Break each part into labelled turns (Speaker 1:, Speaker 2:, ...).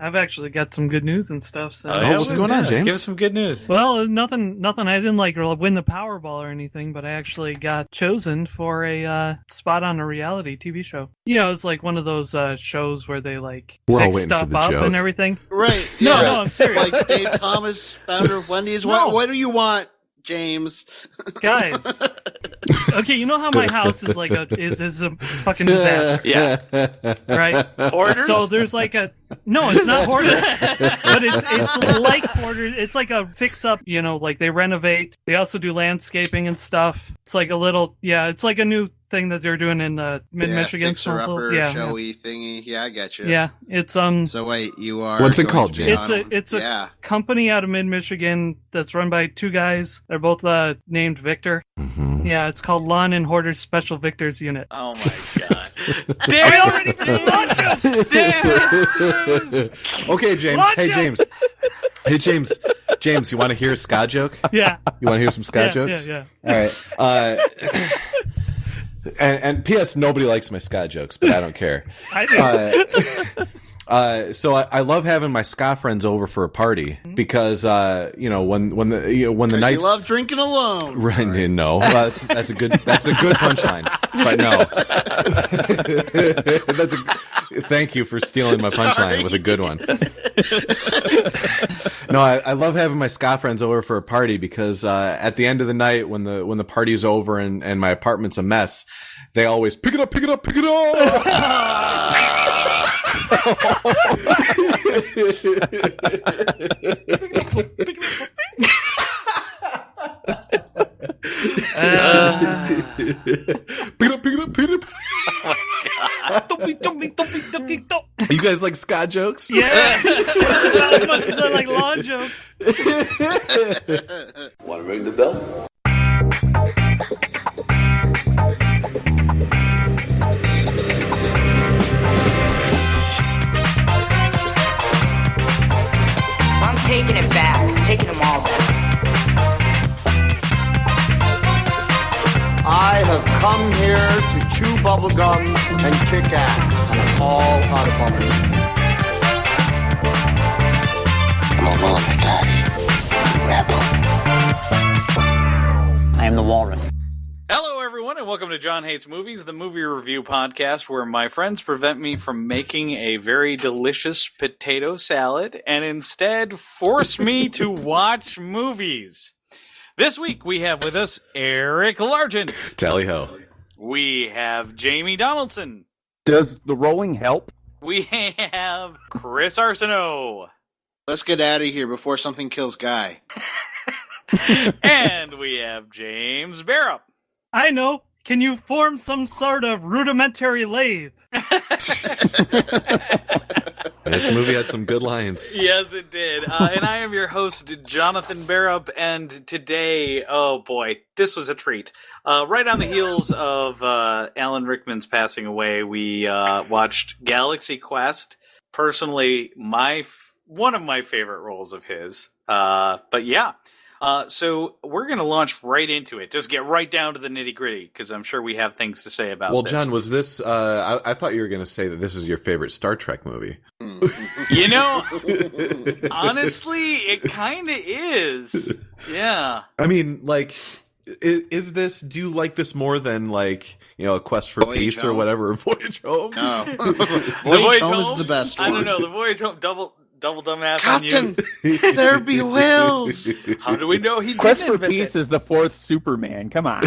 Speaker 1: I've actually got some good news and stuff. So.
Speaker 2: What's going on, James?
Speaker 3: Give us some good news.
Speaker 1: Well, nothing. I didn't win the Powerball or anything, but I actually got chosen for a spot on a reality TV show. It's like one of those shows where they fix stuff up and everything.
Speaker 4: Right.
Speaker 1: No, I'm serious.
Speaker 4: Like Dave Thomas, founder of Wendy's.
Speaker 1: No.
Speaker 4: What do you want, James?
Speaker 1: Guys. Okay, you know how my house is is a fucking disaster.
Speaker 3: Yeah.
Speaker 1: Right?
Speaker 3: Hoarders?
Speaker 1: So there's no, it's not hoarders. But it's like hoarders. It's like a fix up, they renovate. They also do landscaping and stuff. It's like it's like a new thing that they're doing in mid-Michigan.
Speaker 4: Fixer-upper, showy thingy. Yeah, I get you.
Speaker 1: Yeah, it's
Speaker 4: So wait, you are.
Speaker 2: What's it called, James?
Speaker 1: It's a company out of mid-Michigan that's run by two guys. They're both named Victor.
Speaker 2: Mm-hmm.
Speaker 1: Yeah, it's called Lawn and Hoarders Special Victors Unit.
Speaker 3: Oh my god!
Speaker 1: Damn, are we already Damn.
Speaker 2: Okay, James.
Speaker 1: Launch
Speaker 2: Hey,
Speaker 1: jokes!
Speaker 2: James. Hey, James. James, you want to hear a ska joke?
Speaker 1: Yeah.
Speaker 2: You want to hear some ska jokes?
Speaker 1: Yeah.
Speaker 2: All right. And P.S. Nobody likes my ska jokes, but I don't care.
Speaker 1: I do.
Speaker 2: So I love having my ska friends over for a party because when the nights
Speaker 4: You love drinking alone.
Speaker 2: Right? No, that's a good punchline, but no. Thank you for stealing my punchline with a good one. No, I love having my ska friends over for a party because at the end of the night, when the party's over and my apartment's a mess, they always pick it up. Pick it up. You guys like ska jokes?
Speaker 1: Yeah. As much as I like lawn jokes.
Speaker 5: Want to ring the bell?
Speaker 6: I'm taking it back. I'm taking them all back.
Speaker 7: I have come here to chew bubblegum and kick ass. And I'm all out of bubblegum.
Speaker 5: I'm a loner, Daddy. Rebel.
Speaker 6: I am the walrus.
Speaker 3: Hello, everyone, and welcome to John Hates Movies, the movie review podcast where my friends prevent me from making a very delicious potato salad and instead force me to watch movies. This week we have with us Eric Largent.
Speaker 2: Tally ho.
Speaker 3: We have Jamie Donaldson.
Speaker 8: Does the rolling help?
Speaker 3: We have Chris Arsenault.
Speaker 4: Let's get out of here before something kills Guy.
Speaker 3: And we have James Barrup.
Speaker 1: I know. Can you form some sort of rudimentary lathe?
Speaker 2: This movie had some good lines.
Speaker 3: Yes, it did. And I am your host, Jonathan Barrup, and today, oh boy, this was a treat. Right on the heels of Alan Rickman's passing away, we watched GalaxyQuest. Personally, one of my favorite roles of his. But yeah. So we're going to launch right into it. Just get right down to the nitty gritty because I'm sure we have things to say about this.
Speaker 2: Well, John, was this? I thought you were going to say that this is your favorite Star Trek movie.
Speaker 3: You know, honestly, it kind of is. Yeah.
Speaker 2: I mean, like, is this? Do you like this more than like A Quest for
Speaker 4: Voyage
Speaker 2: Peace
Speaker 4: Home.
Speaker 2: or whatever? Voyage Home.
Speaker 4: No,
Speaker 3: Voyage
Speaker 4: Home is the best one.
Speaker 3: I don't know. The Voyage Home, double dumbass on
Speaker 4: Captain,
Speaker 3: you.
Speaker 4: there be whales.
Speaker 3: How do we know he
Speaker 8: Quest
Speaker 3: didn't
Speaker 8: for
Speaker 3: invent
Speaker 8: Peace
Speaker 3: it?
Speaker 8: is the fourth Superman. Come on.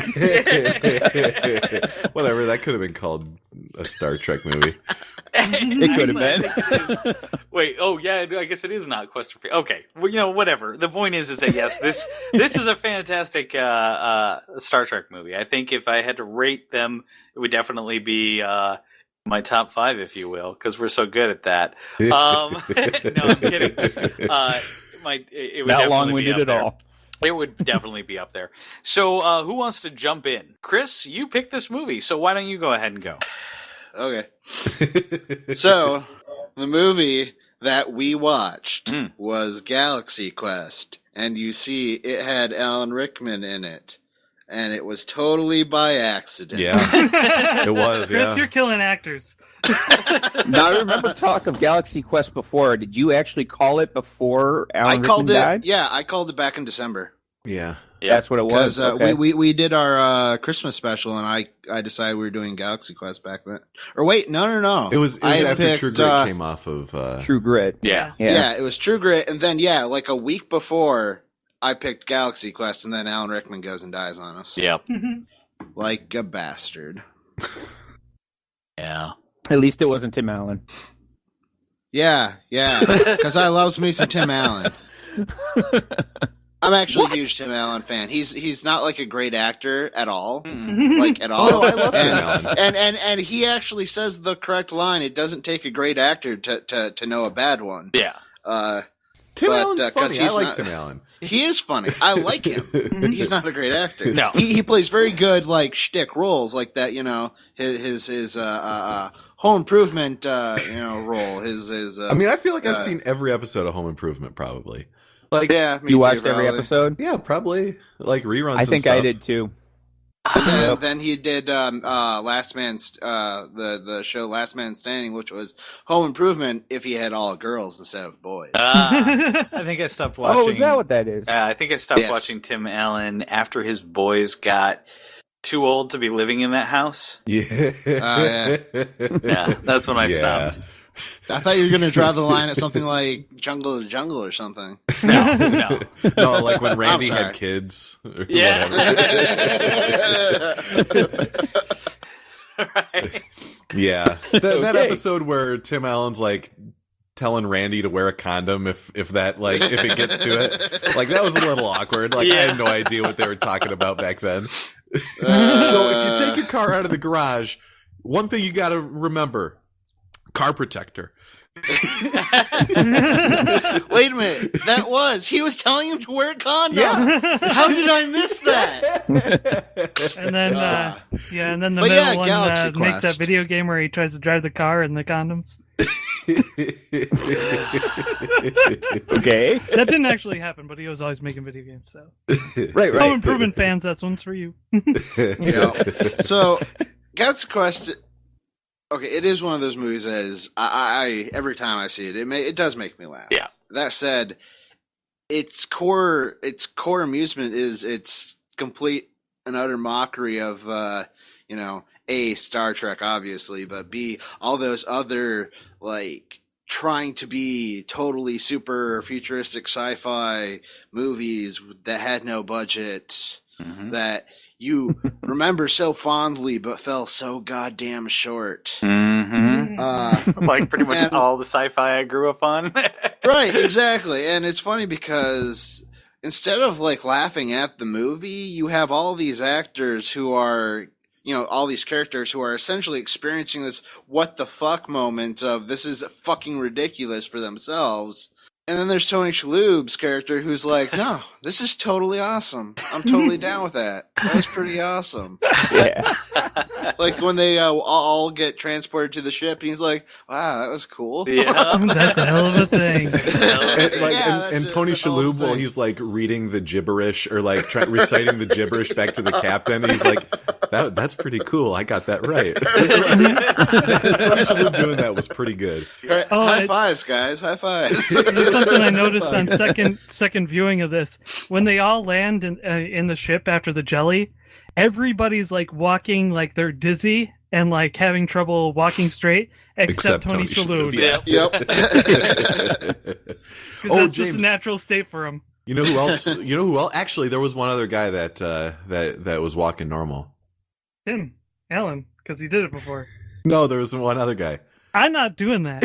Speaker 2: Whatever. That could have been called a Star Trek movie.
Speaker 8: It could have been.
Speaker 3: Wait, oh yeah, I guess it is not Quest for Peace. Okay, well, whatever. The point is that yes, this is a fantastic Star Trek movie. I think if I had to rate them, it would definitely be my top 5, if you will, because we're so good at that. No, I'm kidding. It would
Speaker 8: Not
Speaker 3: definitely
Speaker 8: long-winded
Speaker 3: be up
Speaker 8: at
Speaker 3: there.
Speaker 8: all.
Speaker 3: It would definitely be up there. So, who wants to jump in? Chris, you picked this movie, so why don't you go ahead and go?
Speaker 4: Okay. So, the movie that we watched was Galaxy Quest, and you see it had Alan Rickman in it. and it was totally by accident.
Speaker 2: Yeah, it was.
Speaker 1: Chris,
Speaker 2: Yeah,
Speaker 1: you're killing actors.
Speaker 8: Now, I remember talk of Galaxy Quest before. Did you actually call it before Alan
Speaker 4: I called
Speaker 8: Rickman
Speaker 4: it.
Speaker 8: died?
Speaker 4: Yeah, I called it back in December
Speaker 2: yeah.
Speaker 8: That's what it was.
Speaker 4: because
Speaker 8: Okay.
Speaker 4: we did our Christmas special, and I decided we were doing Galaxy Quest back then. Or wait, no.
Speaker 2: It was
Speaker 4: I had
Speaker 2: after
Speaker 4: picked,
Speaker 2: True Grit came off of.
Speaker 8: True Grit.
Speaker 3: Yeah.
Speaker 4: Yeah, it was True Grit, and then like a week before, I picked Galaxy Quest, and then Alan Rickman goes and dies on us.
Speaker 3: Yep.
Speaker 4: Like a bastard.
Speaker 3: Yeah.
Speaker 8: At least it wasn't Tim Allen.
Speaker 4: Yeah, because I loves me some Tim Allen. I'm actually a huge Tim Allen fan. He's not like a great actor at all, like at all.
Speaker 2: Oh, I love Tim Allen.
Speaker 4: And he actually says the correct line. It doesn't take a great actor to know a bad one.
Speaker 3: Yeah.
Speaker 2: Tim
Speaker 4: But,
Speaker 2: Allen's
Speaker 4: 'cause
Speaker 2: funny. I
Speaker 4: he's
Speaker 2: like
Speaker 4: not-
Speaker 2: Tim Allen.
Speaker 4: He is funny. I like him. He's not a great actor.
Speaker 3: No.
Speaker 4: He plays very good like shtick roles like that. You know his Home Improvement role. His
Speaker 2: I mean, I feel like I've seen every episode of Home Improvement, probably. Like,
Speaker 4: yeah. Me
Speaker 8: You
Speaker 4: too,
Speaker 8: watched every
Speaker 4: probably.
Speaker 8: episode?
Speaker 2: yeah, probably like reruns.
Speaker 8: I
Speaker 2: and
Speaker 8: think
Speaker 2: stuff.
Speaker 8: I did too.
Speaker 4: And then he did Last Man, the show Last Man Standing, which was Home Improvement if he had all girls instead of boys.
Speaker 3: I think I stopped watching.
Speaker 8: Oh, is that what that is?
Speaker 3: I think I stopped
Speaker 4: Yes.
Speaker 3: watching Tim Allen after his boys got too old to be living in that house.
Speaker 2: Yeah.
Speaker 4: Yeah.
Speaker 3: Yeah, that's when I
Speaker 2: Yeah.
Speaker 3: stopped.
Speaker 4: I thought you were going to draw the line at something like Jungle to Jungle or something.
Speaker 3: No.
Speaker 2: No, like when Randy
Speaker 4: sorry.
Speaker 2: had kids. Or
Speaker 3: Yeah.
Speaker 2: whatever.
Speaker 3: Right.
Speaker 2: Yeah. That
Speaker 8: Okay.
Speaker 2: episode where Tim Allen's like telling Randy to wear a condom if that like if it gets to it. Like that was a little awkward. Like I had no idea what they were talking about back then. So if you take your car out of the garage, one thing you got to remember: car protector.
Speaker 4: Wait a minute. He was telling him to wear a condom.
Speaker 2: Yeah.
Speaker 4: How did I miss that?
Speaker 1: And then, and then the
Speaker 4: But yeah,
Speaker 1: middle one
Speaker 4: Galaxy
Speaker 1: makes that
Speaker 4: Quest.
Speaker 1: video game where he tries to drive the car in the condoms.
Speaker 8: Okay.
Speaker 1: That didn't actually happen, but he was always making video games. So,
Speaker 8: Right.
Speaker 1: Home Improvement fans, that's one's for you.
Speaker 4: Yeah. So, Galaxy Quest. Okay, it is one of those movies that is. I every time I see it, it does make me laugh.
Speaker 3: Yeah.
Speaker 4: That said, its core amusement is its complete and utter mockery of A, Star Trek, obviously, but B, all those other like trying to be totally super futuristic sci-fi movies that had no budget. That you remember so fondly but fell so goddamn short.
Speaker 3: Mm-hmm. Like pretty much
Speaker 4: and-
Speaker 3: all the sci-fi I grew up on.
Speaker 4: Right, exactly. And it's funny because instead of like laughing at the movie, you have all these actors who are, all these characters who are essentially experiencing this what the fuck moment of this is fucking ridiculous for themselves. And then there's Tony Shalhoub's character who's like, no, this is totally awesome. I'm totally down with that. That was pretty awesome.
Speaker 8: Yeah.
Speaker 4: Like when they all get transported to the ship, and he's like, wow, that was cool.
Speaker 3: Yeah.
Speaker 1: That's a hell of a thing.
Speaker 2: And Tony Shalhoub, while he's like reading the gibberish or like reciting the gibberish back to the captain, and he's like, "That's pretty cool. I got that right." Tony Shalhoub doing that was pretty good.
Speaker 4: High fives, guys. High fives.
Speaker 1: There's something I noticed on second viewing of this. When they all land in the ship after the jelly, everybody's like walking like they're dizzy and like having trouble walking straight, except Tony Shalhoub.
Speaker 2: Yeah.
Speaker 4: Yep.
Speaker 1: Because that's just a natural state for him.
Speaker 2: You know who else? Actually, there was one other guy that was walking normal.
Speaker 1: Tim Allen, because he did it before.
Speaker 2: No, there was one other guy.
Speaker 1: I'm not doing that.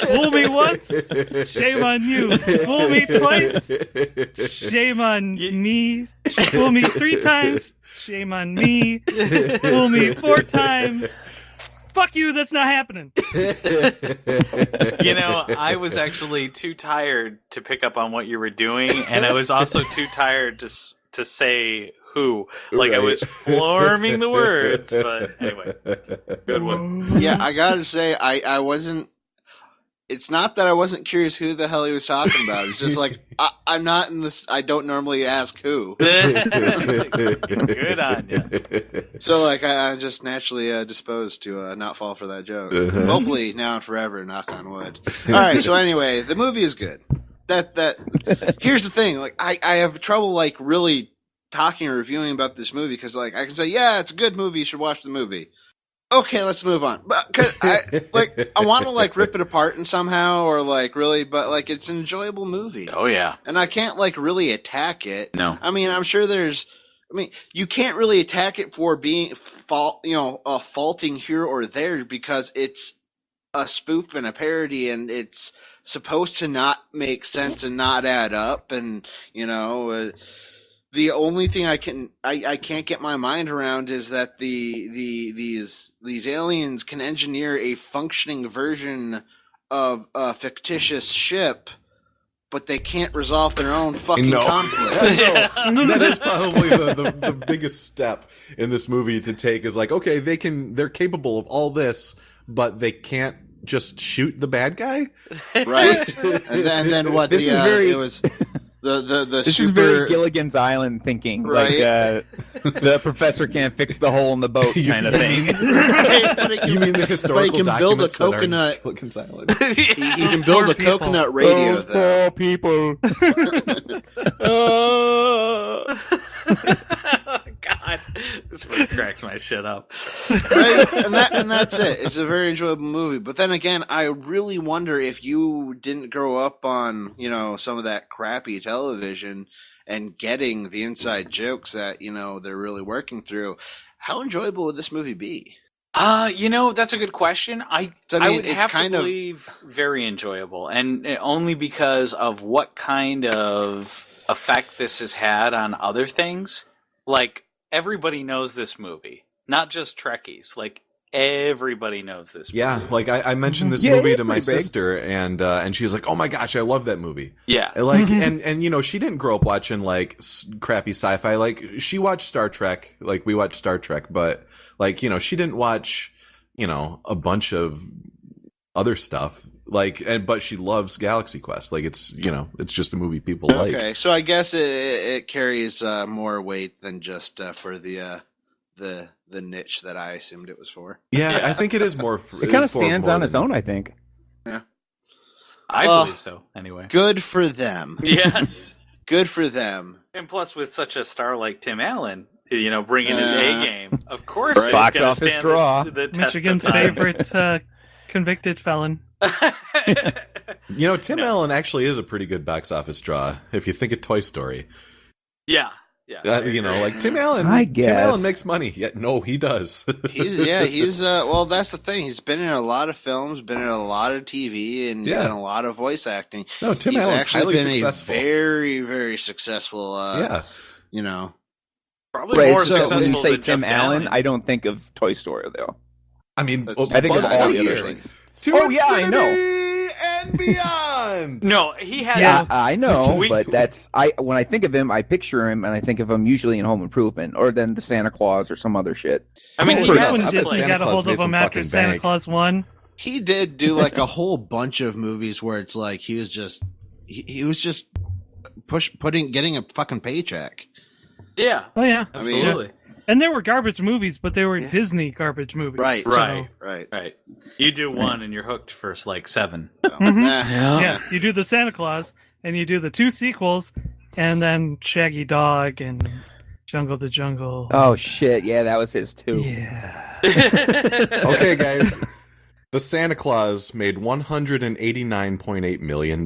Speaker 1: Fool me once, shame on you. Fool me twice, shame on me. Fool me 3 times, shame on me. Fool me 4 times. Fuck you, that's not happening.
Speaker 3: I was actually too tired to pick up on what you were doing, and I was also too tired to say who. Like, I was forming the words, but anyway. Good one.
Speaker 4: Yeah, I gotta say, I wasn't. it's not that I wasn't curious who the hell he was talking about. It's just like I'm not in this. I don't normally ask who.
Speaker 3: Good on you.
Speaker 4: So like I'm just naturally disposed to not fall for that joke. Hopefully now and forever. Knock on wood. All right. So anyway, the movie is good. That here's the thing. Like I have trouble like really talking or reviewing about this movie because like I can say yeah it's a good movie. You should watch the movie. Okay, let's move on. But cause I want to like rip it apart and somehow or like really, but like it's an enjoyable movie.
Speaker 3: Oh yeah,
Speaker 4: and I can't like really attack it.
Speaker 3: No,
Speaker 4: I mean I'm sure there's. I mean you can't really attack it for being faulting here or there because it's a spoof and a parody and it's supposed to not make sense and not add up and the only thing I can't get my mind around is that these aliens can engineer a functioning version of a fictitious ship, but they can't resolve their own fucking conflict.
Speaker 2: That is probably the biggest step in this movie to take is like, okay, they're capable of all this, but they can't just shoot the bad guy,
Speaker 4: right? and then what?
Speaker 8: This is very.
Speaker 4: It was. This
Speaker 8: is very Gilligan's Island thinking,
Speaker 4: right?
Speaker 8: Like the professor can't fix the hole in the boat kind of thing.
Speaker 4: Right,
Speaker 2: you mean the historical documents
Speaker 4: build a coconut?
Speaker 2: Gilligan's Island.
Speaker 4: He can build a coconut radio.
Speaker 8: Those poor people.
Speaker 3: God, this really cracks my shit up.
Speaker 4: Right? And that's it. It's a very enjoyable movie. But then again, I really wonder if you didn't grow up on, some of that crappy television and getting the inside jokes that, they're really working through, how enjoyable would this movie be?
Speaker 3: That's a good question. I would have to believe very enjoyable, and only because of what kind of effect this has had on other things. Like, everybody knows this movie, not just Trekkies. Like, everybody knows this movie.
Speaker 2: Yeah, like I mentioned this movie to my sister, and she was like, "Oh my gosh, I love that movie."
Speaker 3: Yeah,
Speaker 2: like and she didn't grow up watching like crappy sci-fi. Like she watched Star Trek, like we watched Star Trek, but like she didn't watch a bunch of other stuff. But she loves GalaxyQuest. Like it's just a movie people like.
Speaker 4: Okay, so I guess it carries more weight than just for the niche that I assumed it was for.
Speaker 2: Yeah, I think it is more.
Speaker 8: It kind of stands on its own, I think.
Speaker 4: Yeah,
Speaker 3: I believe so. Anyway,
Speaker 4: good for them.
Speaker 3: Yes,
Speaker 4: good for them.
Speaker 3: And plus, with such a star like Tim Allen, bringing his A game, of course,
Speaker 8: right. Box office draw.
Speaker 3: The
Speaker 1: Michigan's favorite convicted felon.
Speaker 2: Tim Allen actually is a pretty good box office draw if you think of Toy Story.
Speaker 3: Yeah.
Speaker 2: Like Tim Allen.
Speaker 8: I guess
Speaker 2: Tim Allen makes money. Yeah, no, he does.
Speaker 4: He's well, that's the thing. He's been in a lot of films, been in a lot of TV, and done a lot of voice acting.
Speaker 2: No, Tim Allen's
Speaker 4: actually
Speaker 2: highly
Speaker 4: been
Speaker 2: successful.
Speaker 4: A very, very successful.
Speaker 3: Probably more
Speaker 8: so
Speaker 3: successful
Speaker 8: when you say
Speaker 3: than
Speaker 8: Tim
Speaker 3: Jeff
Speaker 8: Allen,
Speaker 3: Dalley.
Speaker 8: I don't think of Toy Story though.
Speaker 2: I mean,
Speaker 8: I think it's all the other things.
Speaker 2: Oh
Speaker 8: yeah, I know.
Speaker 2: And beyond.
Speaker 3: No, he has.
Speaker 8: Yeah, I know, but when I think of him, I picture him, and I think of him usually in Home Improvement, or then the Santa Claus or some other shit.
Speaker 3: I mean, he
Speaker 1: has
Speaker 3: has
Speaker 1: just got a hold of him after Santa Claus 1.
Speaker 4: He did do like a whole bunch of movies where it's like he was just getting a fucking paycheck.
Speaker 3: Yeah.
Speaker 1: Oh yeah,
Speaker 3: absolutely.
Speaker 1: And they were garbage movies, but they were Disney garbage movies.
Speaker 4: Right,
Speaker 1: so.
Speaker 4: right.
Speaker 3: You do one and you're hooked for like 7.
Speaker 1: Yeah, you do the Santa Claus, and you do the 2 sequels, and then Shaggy Dog and Jungle to Jungle.
Speaker 8: Oh shit, yeah, that was his too.
Speaker 1: Yeah.
Speaker 2: Okay, guys. The Santa Claus made $189.8 million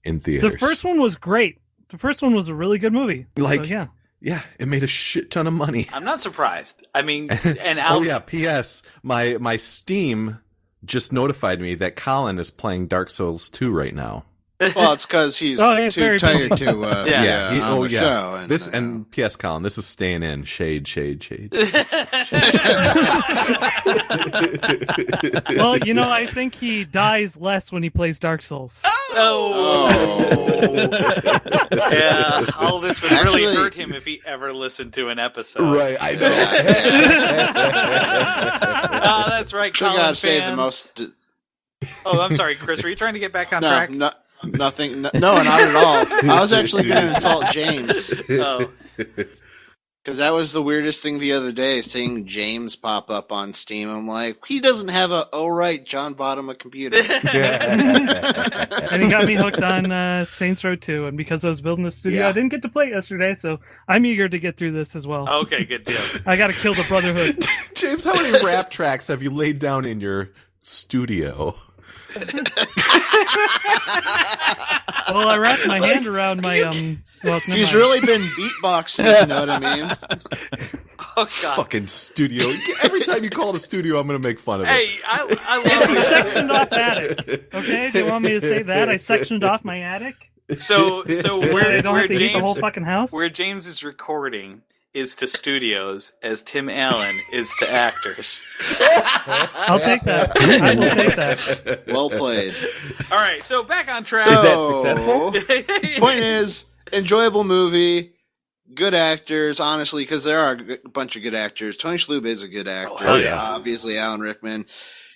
Speaker 2: in theaters.
Speaker 1: The first one was great. The first one was a really good movie.
Speaker 2: Like,
Speaker 1: so, yeah.
Speaker 2: Yeah, it made a shit ton of money.
Speaker 3: I'm not surprised. I mean, and
Speaker 2: P.S. My Steam just notified me that Colin is playing Dark Souls 2 right now.
Speaker 4: Well, it's because he's too tired to on the show.
Speaker 2: And P.S. Colin, this is staying in. Shade.
Speaker 1: Well, I think he dies less when he plays Dark Souls.
Speaker 3: Oh. Yeah, all this would really hurt him if he ever listened to an episode.
Speaker 2: Right, I know.
Speaker 3: Oh, that's right, Colin
Speaker 4: gotta
Speaker 3: fans.
Speaker 4: say the most
Speaker 3: Oh, I'm sorry, Chris. Were you trying to get back on
Speaker 4: No,
Speaker 3: track?
Speaker 4: nothing. No, not at all. I was actually going to insult James.
Speaker 3: Oh.
Speaker 4: Because that was the weirdest thing the other day, seeing James pop up on Steam. I'm like, he doesn't have John bought him a computer.
Speaker 1: And he got me hooked on Saints Row 2, and because I was building the studio,
Speaker 4: Yeah.
Speaker 1: I didn't get to play it yesterday, so I'm eager to get through this as well.
Speaker 3: Okay, good deal.
Speaker 1: I gotta kill the Brotherhood.
Speaker 2: James, how many rap tracks have you laid down in your studio?
Speaker 1: Well, I wrapped my hand around my well, never
Speaker 4: He's
Speaker 1: mind.
Speaker 4: really been beatboxing, you know what I mean?
Speaker 3: Oh God.
Speaker 2: Fucking studio. Every time you call it a studio, I'm going to make fun of it.
Speaker 3: Hey, I
Speaker 1: It's a
Speaker 3: love
Speaker 1: sectioned off attic. Okay, do you want me to say that? I sectioned off my attic.
Speaker 3: So
Speaker 1: I
Speaker 3: where
Speaker 1: don't have to heat the whole
Speaker 3: James
Speaker 1: fucking house.
Speaker 3: where James is recording is to studios as Tim Allen is to actors.
Speaker 1: I'll take that. I will take that.
Speaker 4: Well played.
Speaker 3: All right, so back on track.
Speaker 8: Is that successful?
Speaker 4: Point is, enjoyable movie, good actors, honestly, because there are a bunch of good actors. Tony Shalhoub is a good actor.
Speaker 3: hell yeah.
Speaker 4: Obviously, Alan Rickman.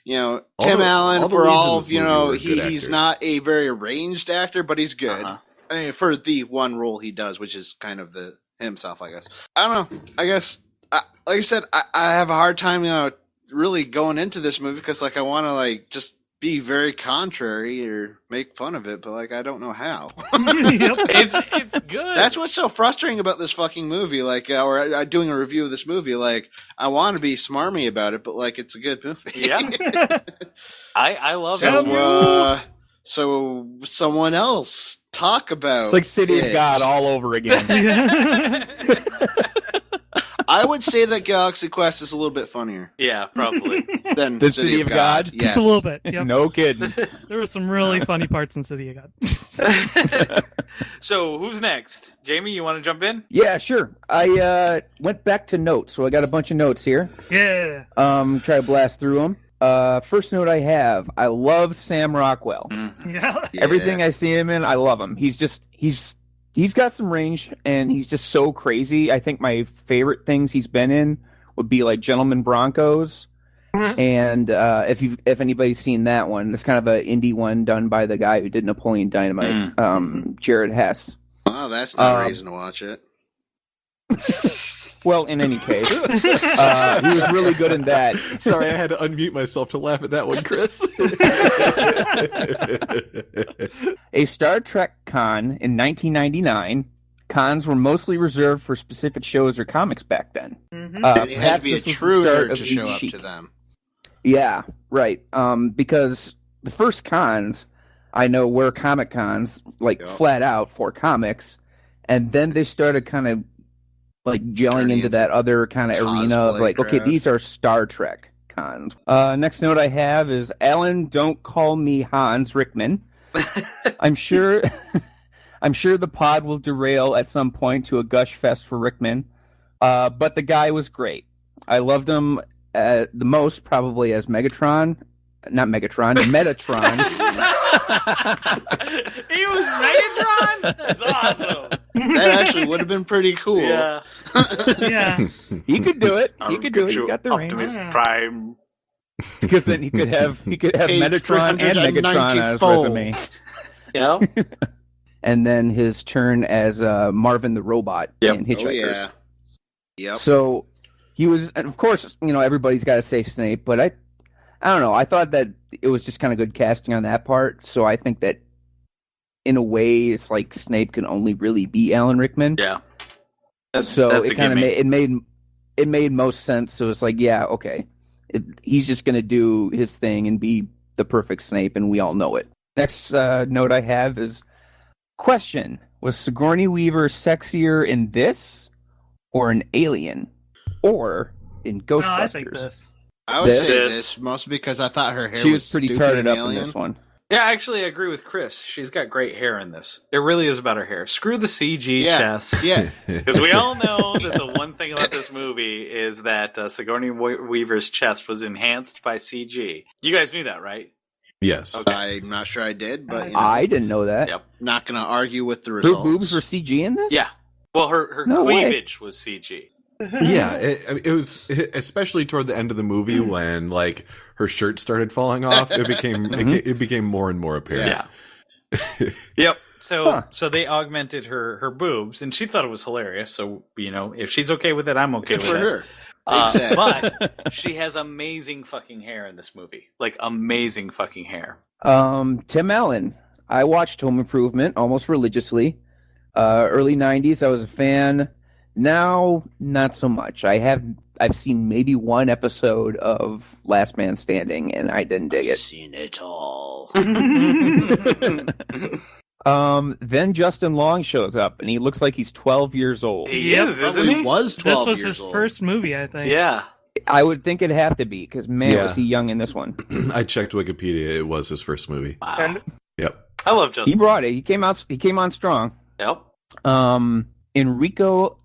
Speaker 4: You know,
Speaker 2: All
Speaker 4: Tim
Speaker 2: the-
Speaker 4: Allen,
Speaker 2: all the
Speaker 4: for
Speaker 2: leads in
Speaker 4: all,
Speaker 2: this
Speaker 4: you
Speaker 2: movie
Speaker 4: know,
Speaker 2: were good
Speaker 4: he's
Speaker 2: actors.
Speaker 4: not a very ranged actor, but he's good.
Speaker 3: Uh-huh.
Speaker 4: I mean, for the one role he does, which is kind of the himself, I guess. I don't know. I guess, like I said, I have a hard time, you know, really going into this movie because, like, I want to, like, just be very contrary or make fun of it, but, like, I don't know how.
Speaker 1: Yep.
Speaker 3: It's good.
Speaker 4: That's what's so frustrating about this fucking movie. Like, or doing a review of this movie. Like, I want to be smarmy about it, but like, it's a good movie.
Speaker 3: Yeah. I love
Speaker 4: So,
Speaker 3: it.
Speaker 4: so someone else talk about.
Speaker 8: It's like City of
Speaker 4: it.
Speaker 8: God all over again.
Speaker 4: I would say that Galaxy Quest is a little bit funnier
Speaker 3: Yeah, probably.
Speaker 4: than
Speaker 8: The City of God?
Speaker 4: Yes.
Speaker 1: Just a little bit. Yep.
Speaker 8: No kidding.
Speaker 1: There were some really funny parts in City of God.
Speaker 3: So who's next? Jamie, you want to jump in?
Speaker 8: Yeah, sure. I went back to notes, so I got a bunch of notes here.
Speaker 1: Yeah.
Speaker 8: Try to blast through them. First note I have: I love Sam Rockwell.
Speaker 1: Yeah.
Speaker 4: Yeah.
Speaker 8: Everything I see him in, I love him. He's got some range, and he's just so crazy. I think my favorite things he's been in would be like Gentlemen Broncos, and if anybody's seen that one, it's kind of an indie one done by the guy who did Napoleon Dynamite, Jared Hess.
Speaker 4: Oh, that's not a reason to watch it.
Speaker 8: Well, in any case, he was really good in that.
Speaker 2: Sorry, I had to unmute myself to laugh at that one, Chris.
Speaker 8: A Star Trek con in 1999. Cons were mostly reserved for specific shows or comics back then.
Speaker 4: And it had to be a true nerd to show up
Speaker 8: chic.
Speaker 4: to them.
Speaker 8: Yeah, right. Because the first cons I know were Comic Cons, like
Speaker 4: Yep.
Speaker 8: flat out for comics, and then they started kind of like gelling
Speaker 4: Turning
Speaker 8: into
Speaker 4: into
Speaker 8: that other kind of arena of
Speaker 4: cosplay
Speaker 8: like, okay,
Speaker 4: crowd.
Speaker 8: these are Star Trek cons. Next note I have is Alan, don't call me Hans Rickman. I'm sure the pod will derail at some point to a gush fest for Rickman, but the guy was great. I loved him the most probably as Metatron.
Speaker 3: He was Megatron? That's awesome.
Speaker 4: That actually would have been pretty cool.
Speaker 3: Yeah.
Speaker 1: Yeah.
Speaker 8: He could do it. He could do it. He's got the range.
Speaker 3: Optimus Prime.
Speaker 8: Because then he could have Metatron and
Speaker 4: 390
Speaker 8: Megatron on his
Speaker 4: fold.
Speaker 8: resume,
Speaker 3: Yeah.
Speaker 8: and then his turn as Marvin the Robot in Hitchhikers.
Speaker 4: Oh, yeah. Yep.
Speaker 8: So he was, and of course, everybody's got to say Snape, but I don't know. I thought that it was just kind of good casting on that part. So I think that in a way, it's like Snape can only really be Alan Rickman.
Speaker 3: Yeah.
Speaker 8: So
Speaker 3: that's
Speaker 8: it
Speaker 3: a
Speaker 8: kind of
Speaker 3: gimme.
Speaker 8: made most sense. So it's like, yeah, okay, he's just gonna do his thing and be the perfect Snape, and we all know it. Next note I have is question: was Sigourney Weaver sexier in this, or in Alien, or in Ghostbusters?
Speaker 1: No, I think this.
Speaker 4: I would say
Speaker 3: This.
Speaker 4: this mostly because I thought her hair
Speaker 8: She was pretty
Speaker 4: stupid
Speaker 8: tarted
Speaker 4: in
Speaker 8: up
Speaker 4: Alien.
Speaker 8: in this one.
Speaker 3: Yeah, actually, I agree with Chris. She's got great hair in this. It really is about her hair. Screw the CG
Speaker 4: Yeah.
Speaker 3: chest.
Speaker 4: Yeah.
Speaker 3: Because we all know that the one thing about this movie is that Sigourney Weaver's chest was enhanced by CG. You guys knew that, right?
Speaker 2: Yes.
Speaker 3: Okay.
Speaker 4: I'm not sure I did, but
Speaker 8: I didn't know that.
Speaker 3: Yep.
Speaker 4: not going to argue with the
Speaker 8: Her
Speaker 4: results.
Speaker 8: boobs were CG in this?
Speaker 3: Yeah. Well, her
Speaker 8: No way.
Speaker 3: cleavage was CG.
Speaker 2: Yeah, it was especially toward the end of the movie when like her shirt started falling off. It became more and more apparent.
Speaker 3: Yeah. Yep. So they augmented her boobs, and she thought it was hilarious. So if she's okay with it, I'm okay with
Speaker 4: for
Speaker 3: it.
Speaker 4: her. Exactly.
Speaker 3: But she has amazing fucking hair in this movie, like amazing fucking hair.
Speaker 8: Tim Allen. I watched Home Improvement almost religiously. Early 90s, I was a fan. Now, not so much. I've seen maybe one episode of Last Man Standing, and I didn't dig it.
Speaker 4: Seen it all.
Speaker 8: Then Justin Long shows up, and he looks like he's 12 years old.
Speaker 3: He is, isn't he?
Speaker 4: Was 12
Speaker 1: This was
Speaker 4: years
Speaker 1: his
Speaker 4: old.
Speaker 1: first movie, I think.
Speaker 3: Yeah.
Speaker 8: I would think it'd have to be, because man,
Speaker 2: Yeah.
Speaker 8: was he young in this one.
Speaker 2: I checked Wikipedia; it was his first movie.
Speaker 3: Wow.
Speaker 1: And
Speaker 2: Yep.
Speaker 3: I love Justin.
Speaker 8: He brought it. He came on strong.
Speaker 3: Yep.
Speaker 8: Enrico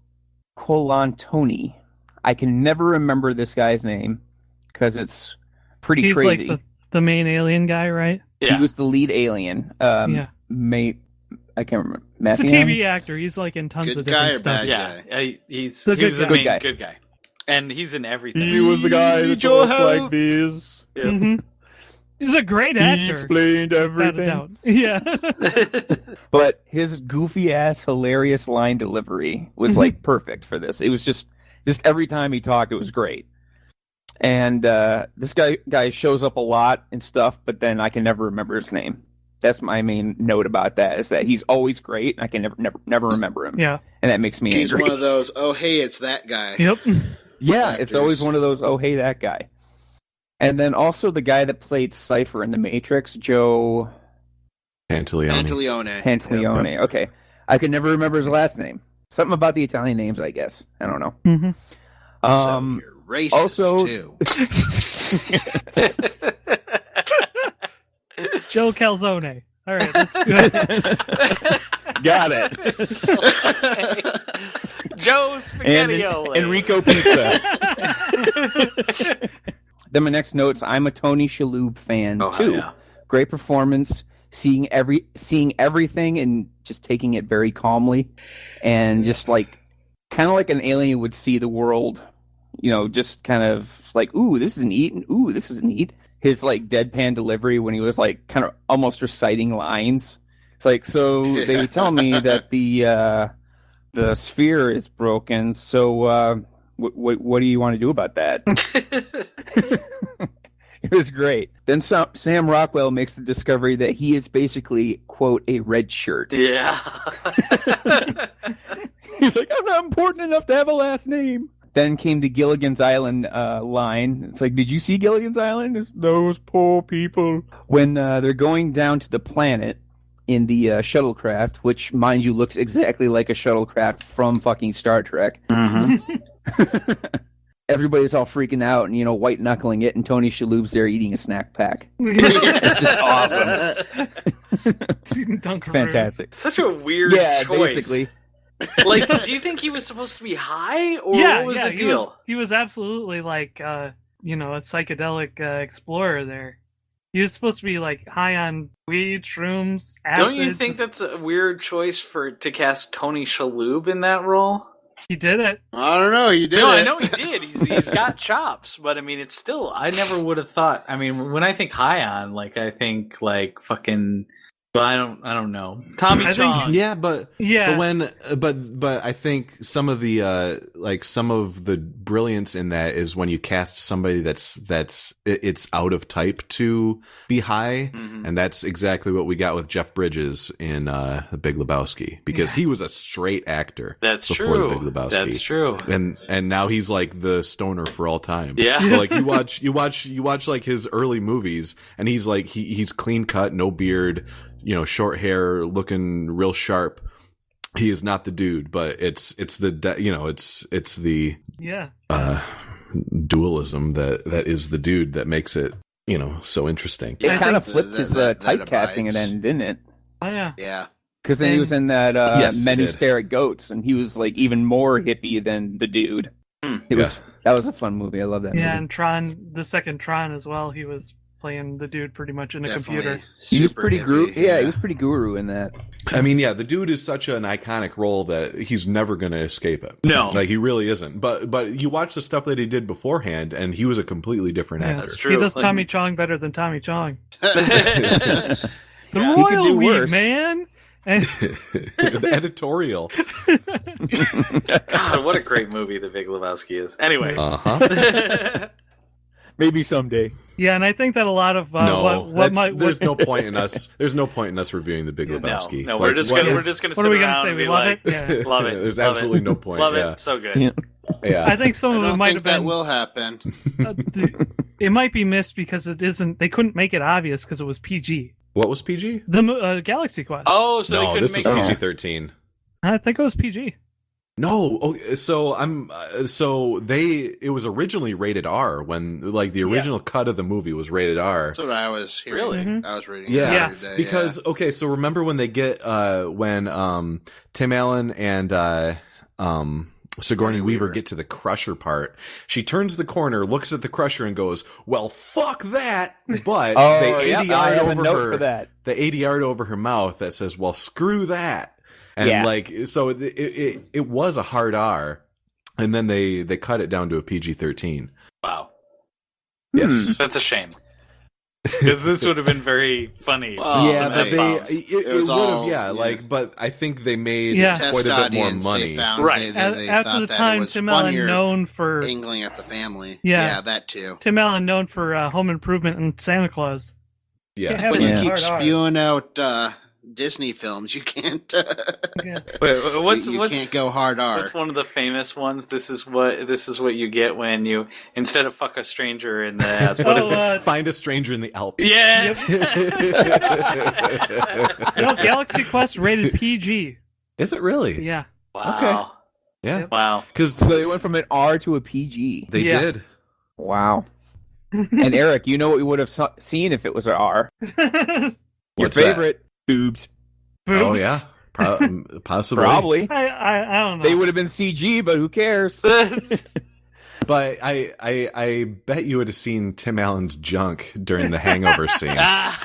Speaker 8: Colantoni. I can never remember this guy's name because it's pretty
Speaker 1: he's
Speaker 8: crazy.
Speaker 1: like the main alien guy, right?
Speaker 3: Yeah.
Speaker 8: He was the lead alien.
Speaker 1: Yeah.
Speaker 8: I can't remember.
Speaker 1: He's a
Speaker 8: Matthew?
Speaker 1: TV actor. He's like in tons
Speaker 4: Good
Speaker 1: of
Speaker 4: guy
Speaker 1: different
Speaker 4: or
Speaker 1: stuff.
Speaker 4: bad
Speaker 3: Yeah.
Speaker 4: guy?
Speaker 3: He's
Speaker 1: The
Speaker 3: he was
Speaker 1: good
Speaker 3: the
Speaker 1: guy.
Speaker 3: main
Speaker 8: Good guy.
Speaker 3: good guy, and he's in everything.
Speaker 8: He was the guy that
Speaker 4: Joe
Speaker 8: talked
Speaker 4: Help.
Speaker 8: like this.
Speaker 3: Yeah.
Speaker 1: Mhm. He's a great actor.
Speaker 8: He explained
Speaker 1: without a
Speaker 8: everything.
Speaker 1: doubt. Yeah.
Speaker 8: But his goofy ass, hilarious line delivery was like perfect for this. It was just every time he talked, it was great. And this guy shows up a lot and stuff, but then I can never remember his name. That's my main note about that, is that he's always great, and I can never remember him.
Speaker 1: Yeah.
Speaker 8: And that makes me
Speaker 4: He's
Speaker 8: angry.
Speaker 4: one of those, oh, hey, it's that guy.
Speaker 1: Yep.
Speaker 8: Yeah,
Speaker 4: actors.
Speaker 8: it's always one of those, oh, hey, that guy. And then also the guy that played Cypher in The Matrix, Joe
Speaker 2: Pantaleone.
Speaker 4: Pantaleone.
Speaker 8: Pantaleone. Okay. I could never remember his last name. Something about the Italian names, I guess. I don't know.
Speaker 1: hmm
Speaker 4: So you're racist,
Speaker 8: also-
Speaker 4: too.
Speaker 1: Joe Calzone. All right, let's do it.
Speaker 8: Got it.
Speaker 3: Joe
Speaker 8: And
Speaker 3: Spaghettiole.
Speaker 8: Enrico Pizza. Then my next notes, I'm a Tony Shalhoub fan,
Speaker 3: Oh,
Speaker 8: too.
Speaker 3: yeah.
Speaker 8: Great performance, seeing everything and just taking it very calmly, and just like kind of like an alien would see the world, just kind of like, ooh, this is neat, and ooh, this is neat. His like deadpan delivery when he was like kind of almost reciting lines. It's like, so they tell me that the sphere is broken. So what do you want to do about that? It was great. Then Sam Rockwell makes the discovery that he is basically, quote, a red shirt.
Speaker 3: Yeah.
Speaker 8: He's like, I'm not important enough to have a last name. Then came the Gilligan's Island line. It's like, did you see Gilligan's Island? It's those poor people. When they're going down to the planet in the shuttlecraft, which, mind you, looks exactly like a shuttlecraft from fucking Star Trek. Everybody's all freaking out and, white knuckling it, and Tony Shalhoub's there eating a snack pack. It's just awesome. It's fantastic.
Speaker 3: Such a weird
Speaker 8: Yeah,
Speaker 3: choice.
Speaker 8: basically.
Speaker 3: Like, do you think he was supposed to be high, or
Speaker 1: Yeah,
Speaker 3: what was
Speaker 1: yeah,
Speaker 3: the deal?
Speaker 1: He was absolutely like, a psychedelic explorer there. He was supposed to be like high on weed, shrooms, acid.
Speaker 3: Don't you think that's a weird choice to cast Tony Shalhoub in that role?
Speaker 1: He did it?
Speaker 4: I don't know. He did
Speaker 3: No,
Speaker 4: it.
Speaker 3: I know he did. He's got chops, but I mean, it's still. I never would have thought. I mean, when I think high on, like, I think like fucking. But I don't know. Tommy
Speaker 1: I think-
Speaker 3: Chong.
Speaker 2: Yeah, but
Speaker 1: Yeah.
Speaker 2: but I think some of the some of the brilliance in that is when you cast somebody it's out of type to be high, and that's exactly what we got with Jeff Bridges in The Big Lebowski, because he was a straight actor.
Speaker 3: That's
Speaker 2: before
Speaker 3: true.
Speaker 2: The Big Lebowski.
Speaker 3: That's true.
Speaker 2: And now he's like the stoner for all time.
Speaker 3: Yeah.
Speaker 2: So, like you watch like his early movies, and he's like he's clean cut, no beard, short hair, looking real sharp. He is not the dude, but it's the
Speaker 1: Yeah.
Speaker 2: dualism that is the dude that makes it so interesting.
Speaker 8: It
Speaker 1: I
Speaker 8: kind of
Speaker 4: think
Speaker 8: flipped his
Speaker 4: that
Speaker 8: typecasting
Speaker 4: abides.
Speaker 8: at end, didn't it?
Speaker 1: Oh, yeah.
Speaker 4: Yeah.
Speaker 8: Because then he was in that
Speaker 2: Yes,
Speaker 8: Men
Speaker 2: it
Speaker 8: Who
Speaker 2: did.
Speaker 8: Stare at Goats, and he was like even more hippie than the dude. That was a fun movie. I love that
Speaker 1: Yeah,
Speaker 8: movie.
Speaker 1: and Tron, the second Tron as well, he was playing the dude pretty much in a
Speaker 4: Definitely
Speaker 1: computer.
Speaker 8: He was
Speaker 4: super
Speaker 8: pretty
Speaker 4: heavy,
Speaker 8: he was pretty guru in that.
Speaker 2: I mean, yeah, the dude is such an iconic role that he's never going to escape it.
Speaker 3: No.
Speaker 2: Like, he really isn't. But you watch the stuff that he did beforehand, and he was a completely different actor.
Speaker 3: That's true.
Speaker 1: He does
Speaker 3: Like-
Speaker 1: Tommy Chong better than Tommy Chong.
Speaker 3: the
Speaker 1: The
Speaker 8: He could
Speaker 1: royal
Speaker 8: do
Speaker 1: we,
Speaker 8: worse.
Speaker 1: man. And
Speaker 2: The editorial.
Speaker 3: God, what a great movie The Big Lebowski is. Anyway.
Speaker 2: Uh-huh.
Speaker 8: Maybe someday.
Speaker 1: yeah, and I think that a lot of
Speaker 2: There's no point in us. There's no point in us reviewing The Big Lebowski.
Speaker 3: No,
Speaker 2: Like,
Speaker 3: we're just
Speaker 2: what-
Speaker 3: gonna
Speaker 1: what
Speaker 3: sit
Speaker 1: are we gonna
Speaker 3: around
Speaker 1: say?
Speaker 3: and
Speaker 1: We
Speaker 3: be
Speaker 1: love
Speaker 3: like,
Speaker 1: it. Yeah.
Speaker 3: love it.
Speaker 2: There's
Speaker 3: love
Speaker 2: absolutely
Speaker 3: it,
Speaker 2: no point.
Speaker 3: Love
Speaker 2: Yeah.
Speaker 3: it. So good.
Speaker 8: Yeah.
Speaker 2: Yeah.
Speaker 1: I think some
Speaker 4: I
Speaker 1: of it
Speaker 4: don't
Speaker 1: might
Speaker 4: think
Speaker 1: have
Speaker 4: that
Speaker 1: been.
Speaker 4: will happen.
Speaker 1: It might be missed because it isn't. They couldn't make it obvious because it was PG.
Speaker 2: What was PG?
Speaker 1: The Galaxy Quest.
Speaker 3: Oh, so they
Speaker 2: No,
Speaker 3: couldn't
Speaker 2: this
Speaker 3: make
Speaker 2: is
Speaker 8: Oh.
Speaker 2: PG-13.
Speaker 1: I think it was PG.
Speaker 2: No, so it was originally rated R when like the original cut of the movie was rated R.
Speaker 4: That's what I was hearing.
Speaker 3: Really?
Speaker 1: Mhm.
Speaker 4: I was reading.
Speaker 2: Yeah,
Speaker 4: it the other day,
Speaker 2: because okay, so remember when they get when Tim Allen and Sigourney Weaver get to the crusher part, she turns the corner, looks at the crusher, and goes, "Well, fuck that!" But
Speaker 8: Oh,
Speaker 2: they
Speaker 8: yeah,
Speaker 2: 80
Speaker 8: I
Speaker 2: yard
Speaker 8: have a
Speaker 2: over
Speaker 8: note
Speaker 2: her.
Speaker 8: for that.
Speaker 2: The 80 yard over her mouth that says, "Well, screw that." And
Speaker 8: Yeah.
Speaker 2: like, so it was a hard R, and then they cut it down to a PG-13.
Speaker 3: Wow.
Speaker 2: Yes.
Speaker 3: That's a shame. Because this would have been very funny.
Speaker 4: Well,
Speaker 2: Yeah,
Speaker 3: Some
Speaker 2: but
Speaker 3: F-bombs.
Speaker 2: it
Speaker 4: was
Speaker 2: would have,
Speaker 4: all-
Speaker 2: yeah,
Speaker 4: yeah.
Speaker 2: like, but I think they made
Speaker 1: Yeah.
Speaker 2: quite
Speaker 4: Test
Speaker 2: a bit more
Speaker 4: audience,
Speaker 2: money.
Speaker 4: They found,
Speaker 3: Right.
Speaker 4: They
Speaker 1: After
Speaker 4: thought
Speaker 1: the
Speaker 4: that it
Speaker 1: time,
Speaker 4: was
Speaker 1: Tim Allen
Speaker 4: funnier
Speaker 1: known for
Speaker 4: angling at the family.
Speaker 1: Yeah.
Speaker 4: That too.
Speaker 1: Tim Allen known for Home Improvement and Santa Claus.
Speaker 2: Yeah,
Speaker 1: Yeah.
Speaker 4: When
Speaker 1: Yeah.
Speaker 4: you keep
Speaker 1: Hard R.
Speaker 4: spewing out Disney films, you can't.
Speaker 1: Yeah.
Speaker 3: Wait, what's
Speaker 4: you can't go hard R.
Speaker 3: What's one of the famous ones? This is what you get when you, instead of fuck a stranger in the ass. What is it?
Speaker 2: Find a stranger in the Alps.
Speaker 3: Yeah.
Speaker 1: Galaxy Quest rated PG.
Speaker 2: Is it really?
Speaker 1: Yeah.
Speaker 3: Wow.
Speaker 2: Yeah,
Speaker 3: Wow.
Speaker 2: because
Speaker 8: So they went from an R to a PG.
Speaker 2: they
Speaker 1: Yeah.
Speaker 2: did.
Speaker 8: Wow. And Eric, you know what we would have seen if it was an R? Your
Speaker 2: What's that?
Speaker 8: favorite boobs.
Speaker 2: Oh yeah, possibly.
Speaker 8: Probably.
Speaker 1: I don't know.
Speaker 8: They would have been CG, but who cares?
Speaker 2: But I bet you would have seen Tim Allen's junk during the Hangover scene because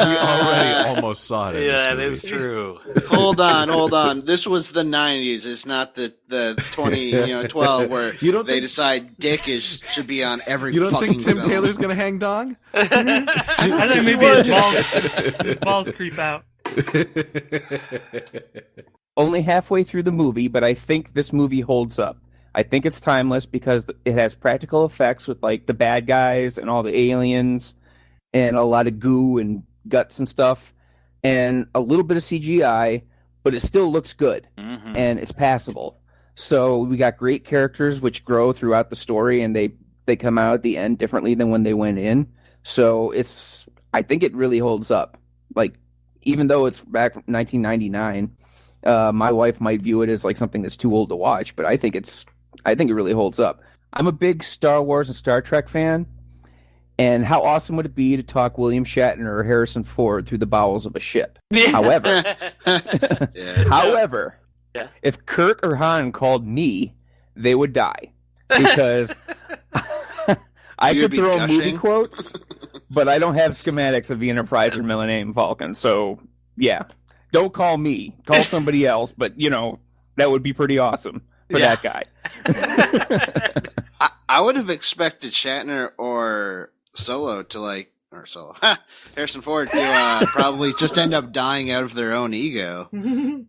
Speaker 2: we already almost saw it. In
Speaker 3: Yeah,
Speaker 2: this
Speaker 3: that
Speaker 2: movie.
Speaker 3: is true.
Speaker 4: Hold on. This was the 90s. It's not the 2012 where
Speaker 2: You don't
Speaker 4: they
Speaker 2: think-
Speaker 4: decide dick should be on every
Speaker 2: You don't
Speaker 4: fucking
Speaker 2: think Tim
Speaker 4: film.
Speaker 2: Taylor's gonna hang dong?
Speaker 1: I think maybe his balls creep out.
Speaker 8: Only halfway through the movie, but I think this movie holds up. I think it's timeless because it has practical effects with like the bad guys and all the aliens and a lot of goo and guts and stuff and a little bit of CGI, but it still looks good
Speaker 3: Mhm.
Speaker 8: and it's passable. So we got great characters which grow throughout the story and they come out at the end differently than when they went in. So I think it really holds up. Like, even though it's back from 1999, my wife might view it as like something that's too old to watch, but I think it really holds up. I'm a big Star Wars and Star Trek fan, and how awesome would it be to talk William Shatner or Harrison Ford through the bowels of a ship? However,
Speaker 4: Yeah.
Speaker 3: Yeah.
Speaker 8: if Kirk or Han called me, they would die because I
Speaker 4: You'd
Speaker 8: could
Speaker 4: be
Speaker 8: throw
Speaker 4: gushing?
Speaker 8: movie quotes, but I don't have schematics of the Enterprise or Millennium Falcon. So yeah, don't call me. Call somebody else. But that would be pretty awesome for
Speaker 3: Yeah.
Speaker 8: that guy.
Speaker 4: I would have expected Shatner or Solo to Harrison Ford to probably just end up dying out of their own ego.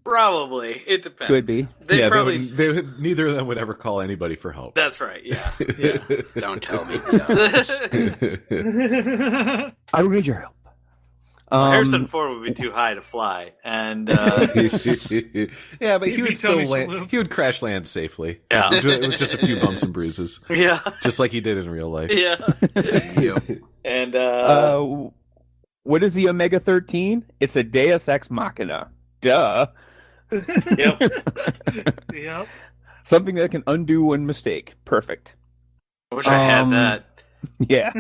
Speaker 3: Probably. It depends.
Speaker 8: Could be.
Speaker 3: They probably.
Speaker 2: they would, neither of them would ever call anybody for help.
Speaker 3: That's right. Yeah. Yeah.
Speaker 4: Don't tell me.
Speaker 8: I don't need your help.
Speaker 3: Harrison Ford would be too high to fly, and
Speaker 2: Yeah, but
Speaker 1: He'd
Speaker 2: he
Speaker 1: be
Speaker 2: would still
Speaker 1: Tony
Speaker 2: land.
Speaker 1: Shalhoub.
Speaker 2: He would crash land safely.
Speaker 3: Yeah.
Speaker 2: With just a few bumps and bruises,
Speaker 3: yeah,
Speaker 2: just like he did in real life.
Speaker 3: yeah,
Speaker 4: Yep.
Speaker 3: and
Speaker 8: What is the Omega 13? It's a Deus Ex Machina. Duh.
Speaker 3: yep.
Speaker 1: Yep.
Speaker 8: Something that can undo one mistake. Perfect.
Speaker 3: I wish I had that.
Speaker 8: Yeah.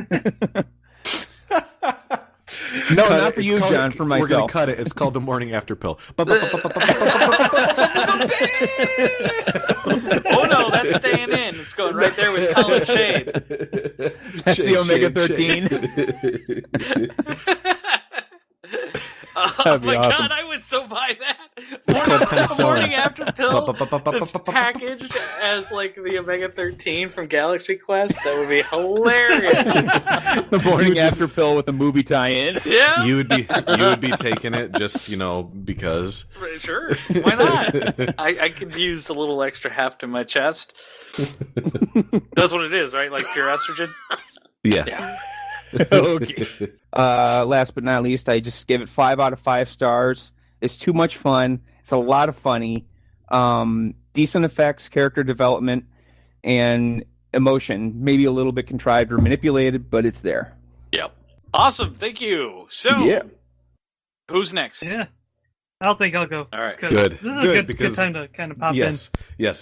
Speaker 8: No,
Speaker 2: Cut
Speaker 8: not
Speaker 2: it.
Speaker 8: for
Speaker 2: It's
Speaker 8: you,
Speaker 2: called-
Speaker 8: John. For
Speaker 2: We're gonna
Speaker 8: myself.
Speaker 2: cut it. It's called the morning after pill.
Speaker 3: Oh no, that's staying in. It's going right there with Colin Shade.
Speaker 8: That's the omega-13.
Speaker 3: Oh
Speaker 8: That'd be
Speaker 3: my
Speaker 8: awesome.
Speaker 3: god, I would so buy that.
Speaker 2: It's called penicillin.
Speaker 3: Morning after pill that's packaged as like the omega-13 from GalaxyQuest. That would be hilarious.
Speaker 8: The morning after pill with a movie tie-in.
Speaker 3: Yeah,
Speaker 2: You would be taking it just because.
Speaker 3: sure. Why not? I could use a little extra heft in my chest. That's what it is, right? Like pure estrogen.
Speaker 2: Yeah.
Speaker 8: Okay. Last but not least, I just give it 5 out of 5 stars. It's too much fun. It's a lot of funny. Decent effects, character development, and emotion. Maybe a little bit contrived or manipulated, but it's there.
Speaker 3: Yep. Awesome. Thank you. So,
Speaker 8: Yeah.
Speaker 3: who's next?
Speaker 1: Yeah. I don't think I'll go.
Speaker 3: All right.
Speaker 1: 'cause
Speaker 2: Good.
Speaker 1: This is
Speaker 2: Good,
Speaker 1: a good
Speaker 2: because-
Speaker 1: time to kind of pop
Speaker 2: Yes,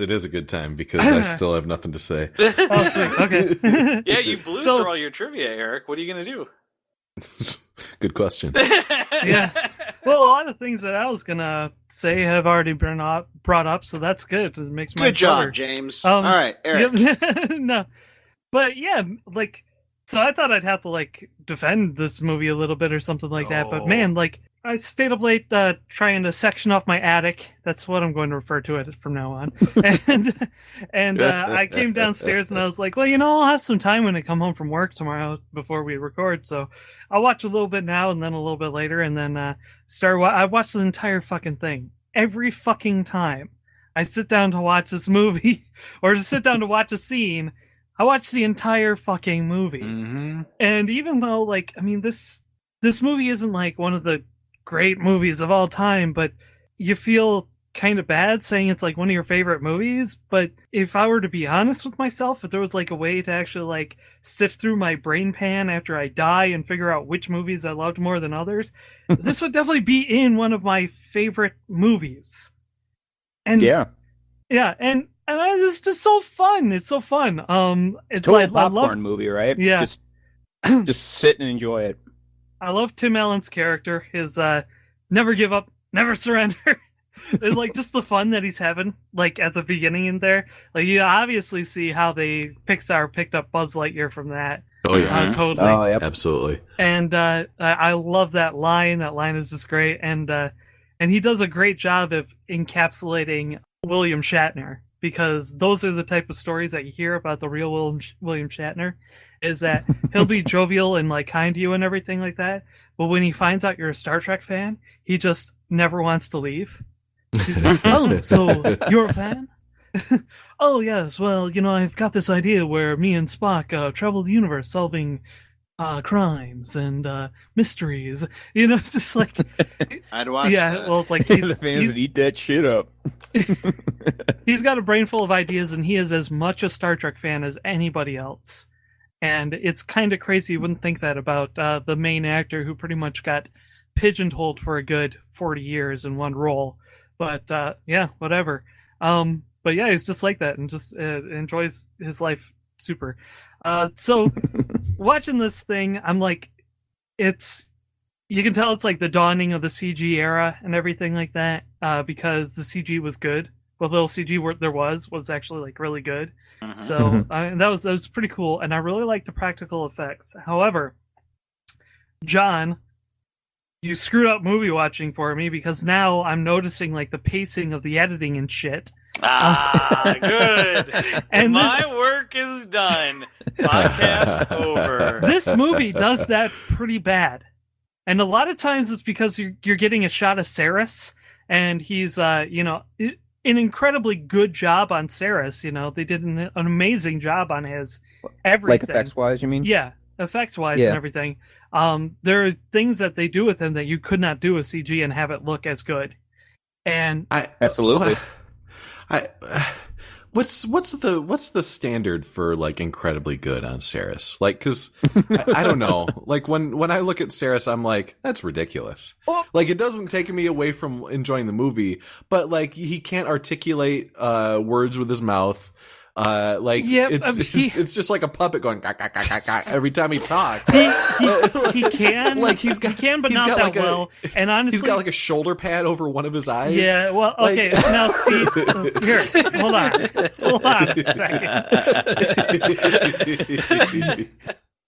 Speaker 2: it is a good time because I still have nothing to say.
Speaker 1: in. Oh, sweet. Okay.
Speaker 3: Yeah, you blew
Speaker 1: So-
Speaker 3: through all your trivia, Eric. What are you going to do?
Speaker 2: Good question.
Speaker 1: Yeah. Well, a lot of things that I was gonna say have already been brought up, so that's good. It makes my
Speaker 4: Good job,
Speaker 1: better.
Speaker 4: James.
Speaker 1: Um,
Speaker 4: All right, Eric.
Speaker 1: Yep. No, but yeah, like, so I thought I'd have to like defend this movie a little bit or something like that. But
Speaker 3: Oh.
Speaker 1: man, like, I stayed up late trying to section off my attic. That's what I'm going to refer to it from now on. and I came downstairs and I was like, well, I'll have some time when I come home from work tomorrow before we record. So I'll watch a little bit now and then a little bit later, and then I watched the entire fucking thing every fucking time I sit down to watch this movie or to sit down to watch a scene. I watch the entire fucking movie.
Speaker 3: Mm-hmm.
Speaker 1: And even though, like, I mean, this movie isn't like one of the great movies of all time, but you feel kind of bad saying it's like one of your favorite movies. But if I were to be honest with myself, if there was like a way to actually like sift through my brain pan after I die and figure out which movies I loved more than others, this would definitely be in one of my favorite movies. And
Speaker 8: Yeah.
Speaker 1: and it's just so fun. It's so fun.
Speaker 8: It's a total popcorn movie, right?
Speaker 1: Yeah.
Speaker 8: Just sit and enjoy it.
Speaker 1: I love Tim Allen's character. His never give up, never surrender. It's like just the fun that he's having, like at the beginning in there. Like you obviously see how Pixar picked up Buzz Lightyear from that.
Speaker 2: Oh yeah,
Speaker 1: Totally.
Speaker 8: Oh, yep.
Speaker 2: absolutely.
Speaker 1: And I love that line. That line is just great. And he does a great job of encapsulating William Shatner, because those are the type of stories that you hear about the real William Shatner, is that he'll be jovial and like kind to you and everything like that. But when he finds out you're a Star Trek fan, he just never wants to leave. He's like, oh, so you're a fan? Oh, yes. Well, I've got this idea where me and Spock travel the universe solving crimes and mysteries. It's just like,
Speaker 4: I'd watch
Speaker 1: yeah,
Speaker 4: that.
Speaker 1: well, like
Speaker 8: The fans would eat that shit up.
Speaker 1: he's got a brain full of ideas, and he is as much a Star Trek fan as anybody else. And it's kind of crazy. You wouldn't think that about the main actor, who pretty much got pigeonholed for a good 40 years in one role. But yeah, whatever. But yeah, he's just like that and just enjoys his life super. So watching this thing, I'm like, you can tell it's like the dawning of the CG era and everything like that, because the CG was good. What little CG there was actually like really good. So that was pretty cool, and I really like the practical effects. However, John, you screwed up movie watching for me, because now I'm noticing like the pacing of the editing and shit.
Speaker 3: Good.
Speaker 1: And
Speaker 3: my work is done. Podcast over.
Speaker 1: This movie does that pretty bad, and a lot of times it's because you're getting a shot of Saris, and he's an incredibly good job on Saris. They did an amazing job on his everything.
Speaker 8: Like effects-wise, you mean?
Speaker 1: Yeah, effects-wise
Speaker 8: Yeah.
Speaker 1: and everything. There are things that they do with him that you could not do with CG and have it look as good. And
Speaker 8: Absolutely.
Speaker 2: What's the standard for like incredibly good on Saris? Like, because I don't know. Like when I look at Saris, I'm like, that's ridiculous. Like it doesn't take me away from enjoying the movie, but like he can't articulate words with his mouth. Like
Speaker 1: Yeah,
Speaker 2: it's just like a puppet going gah, gah, gah, gah, gah, every time he talks.
Speaker 1: He can,
Speaker 2: like
Speaker 1: he can, but
Speaker 2: he's
Speaker 1: not
Speaker 2: got
Speaker 1: that
Speaker 2: like
Speaker 1: and honestly,
Speaker 2: he's got like a shoulder pad over one of his eyes.
Speaker 1: Yeah, well, okay.
Speaker 2: Like-
Speaker 1: Now see, here, hold on a second.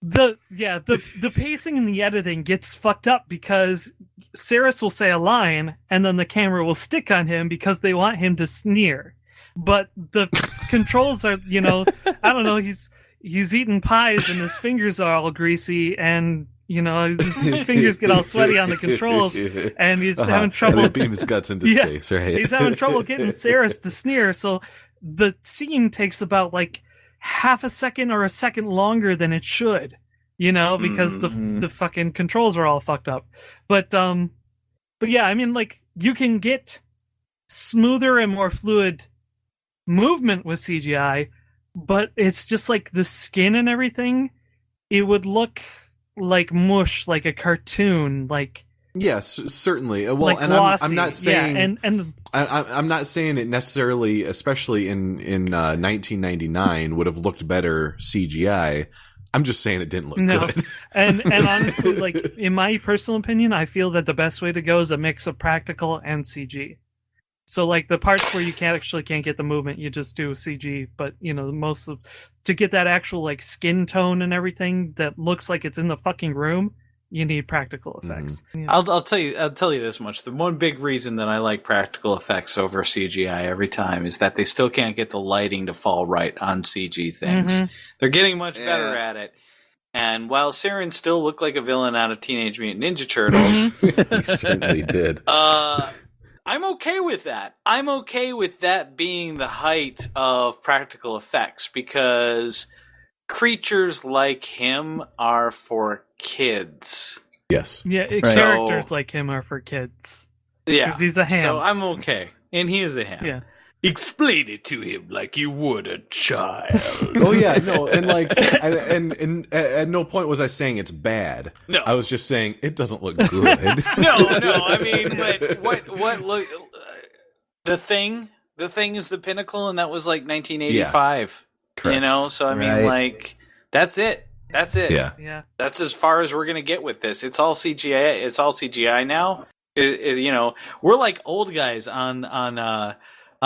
Speaker 1: The pacing and the editing gets fucked up because Saris will say a line and then the camera will stick on him because they want him to sneer. But the controls are, I don't know, he's eating pies and his fingers are all greasy and his fingers get all sweaty on the controls and he's having trouble.
Speaker 2: And beam his guts into space, right?
Speaker 1: He's having trouble getting Saris to sneer, so the scene takes about like half a second or a second longer than it should, because the fucking controls are all fucked up. But yeah, I mean, like, you can get smoother and more fluid movement with CGI, but it's just like the skin and everything, it would look like mush, like a cartoon, like
Speaker 2: yes, certainly. Well,
Speaker 1: like
Speaker 2: and
Speaker 1: glossy.
Speaker 2: I'm not saying,
Speaker 1: and
Speaker 2: I'm not saying it necessarily, especially in 1999, would have looked better CGI. I'm just saying it didn't look good. and
Speaker 1: honestly, like, in my personal opinion, I feel that the best way to go is a mix of practical and CG. So, like, the parts where you can't get the movement, you just do CG. But to get that actual like skin tone and everything that looks like it's in the fucking room, you need practical effects.
Speaker 3: I'll tell you this much: the one big reason that I like practical effects over CGI every time is that they still can't get the lighting to fall right on CG things.
Speaker 1: Mm-hmm.
Speaker 3: They're getting much better at it. And while Saren still looked like a villain out of Teenage Mutant Ninja Turtles,
Speaker 2: He certainly did.
Speaker 3: I'm okay with that. I'm okay with that being the height of practical effects because creatures like him are for kids.
Speaker 2: Yes.
Speaker 1: Yeah, characters like him are for kids.
Speaker 3: Yeah.
Speaker 1: Because he's a ham.
Speaker 3: So I'm okay. And he is a ham.
Speaker 1: Yeah.
Speaker 3: Explain it to him like you would a child.
Speaker 2: Oh yeah, no, and like, and at no point was I saying it's bad.
Speaker 3: No,
Speaker 2: I was just saying it doesn't look good.
Speaker 3: no. I mean, but what look? The thing is the pinnacle, and that was like 1985.
Speaker 2: Yeah, correct.
Speaker 3: So I mean, like, that's it. That's it.
Speaker 1: Yeah.
Speaker 3: That's as far as we're gonna get with this. It's all CGI. It's all CGI now. We're like old guys on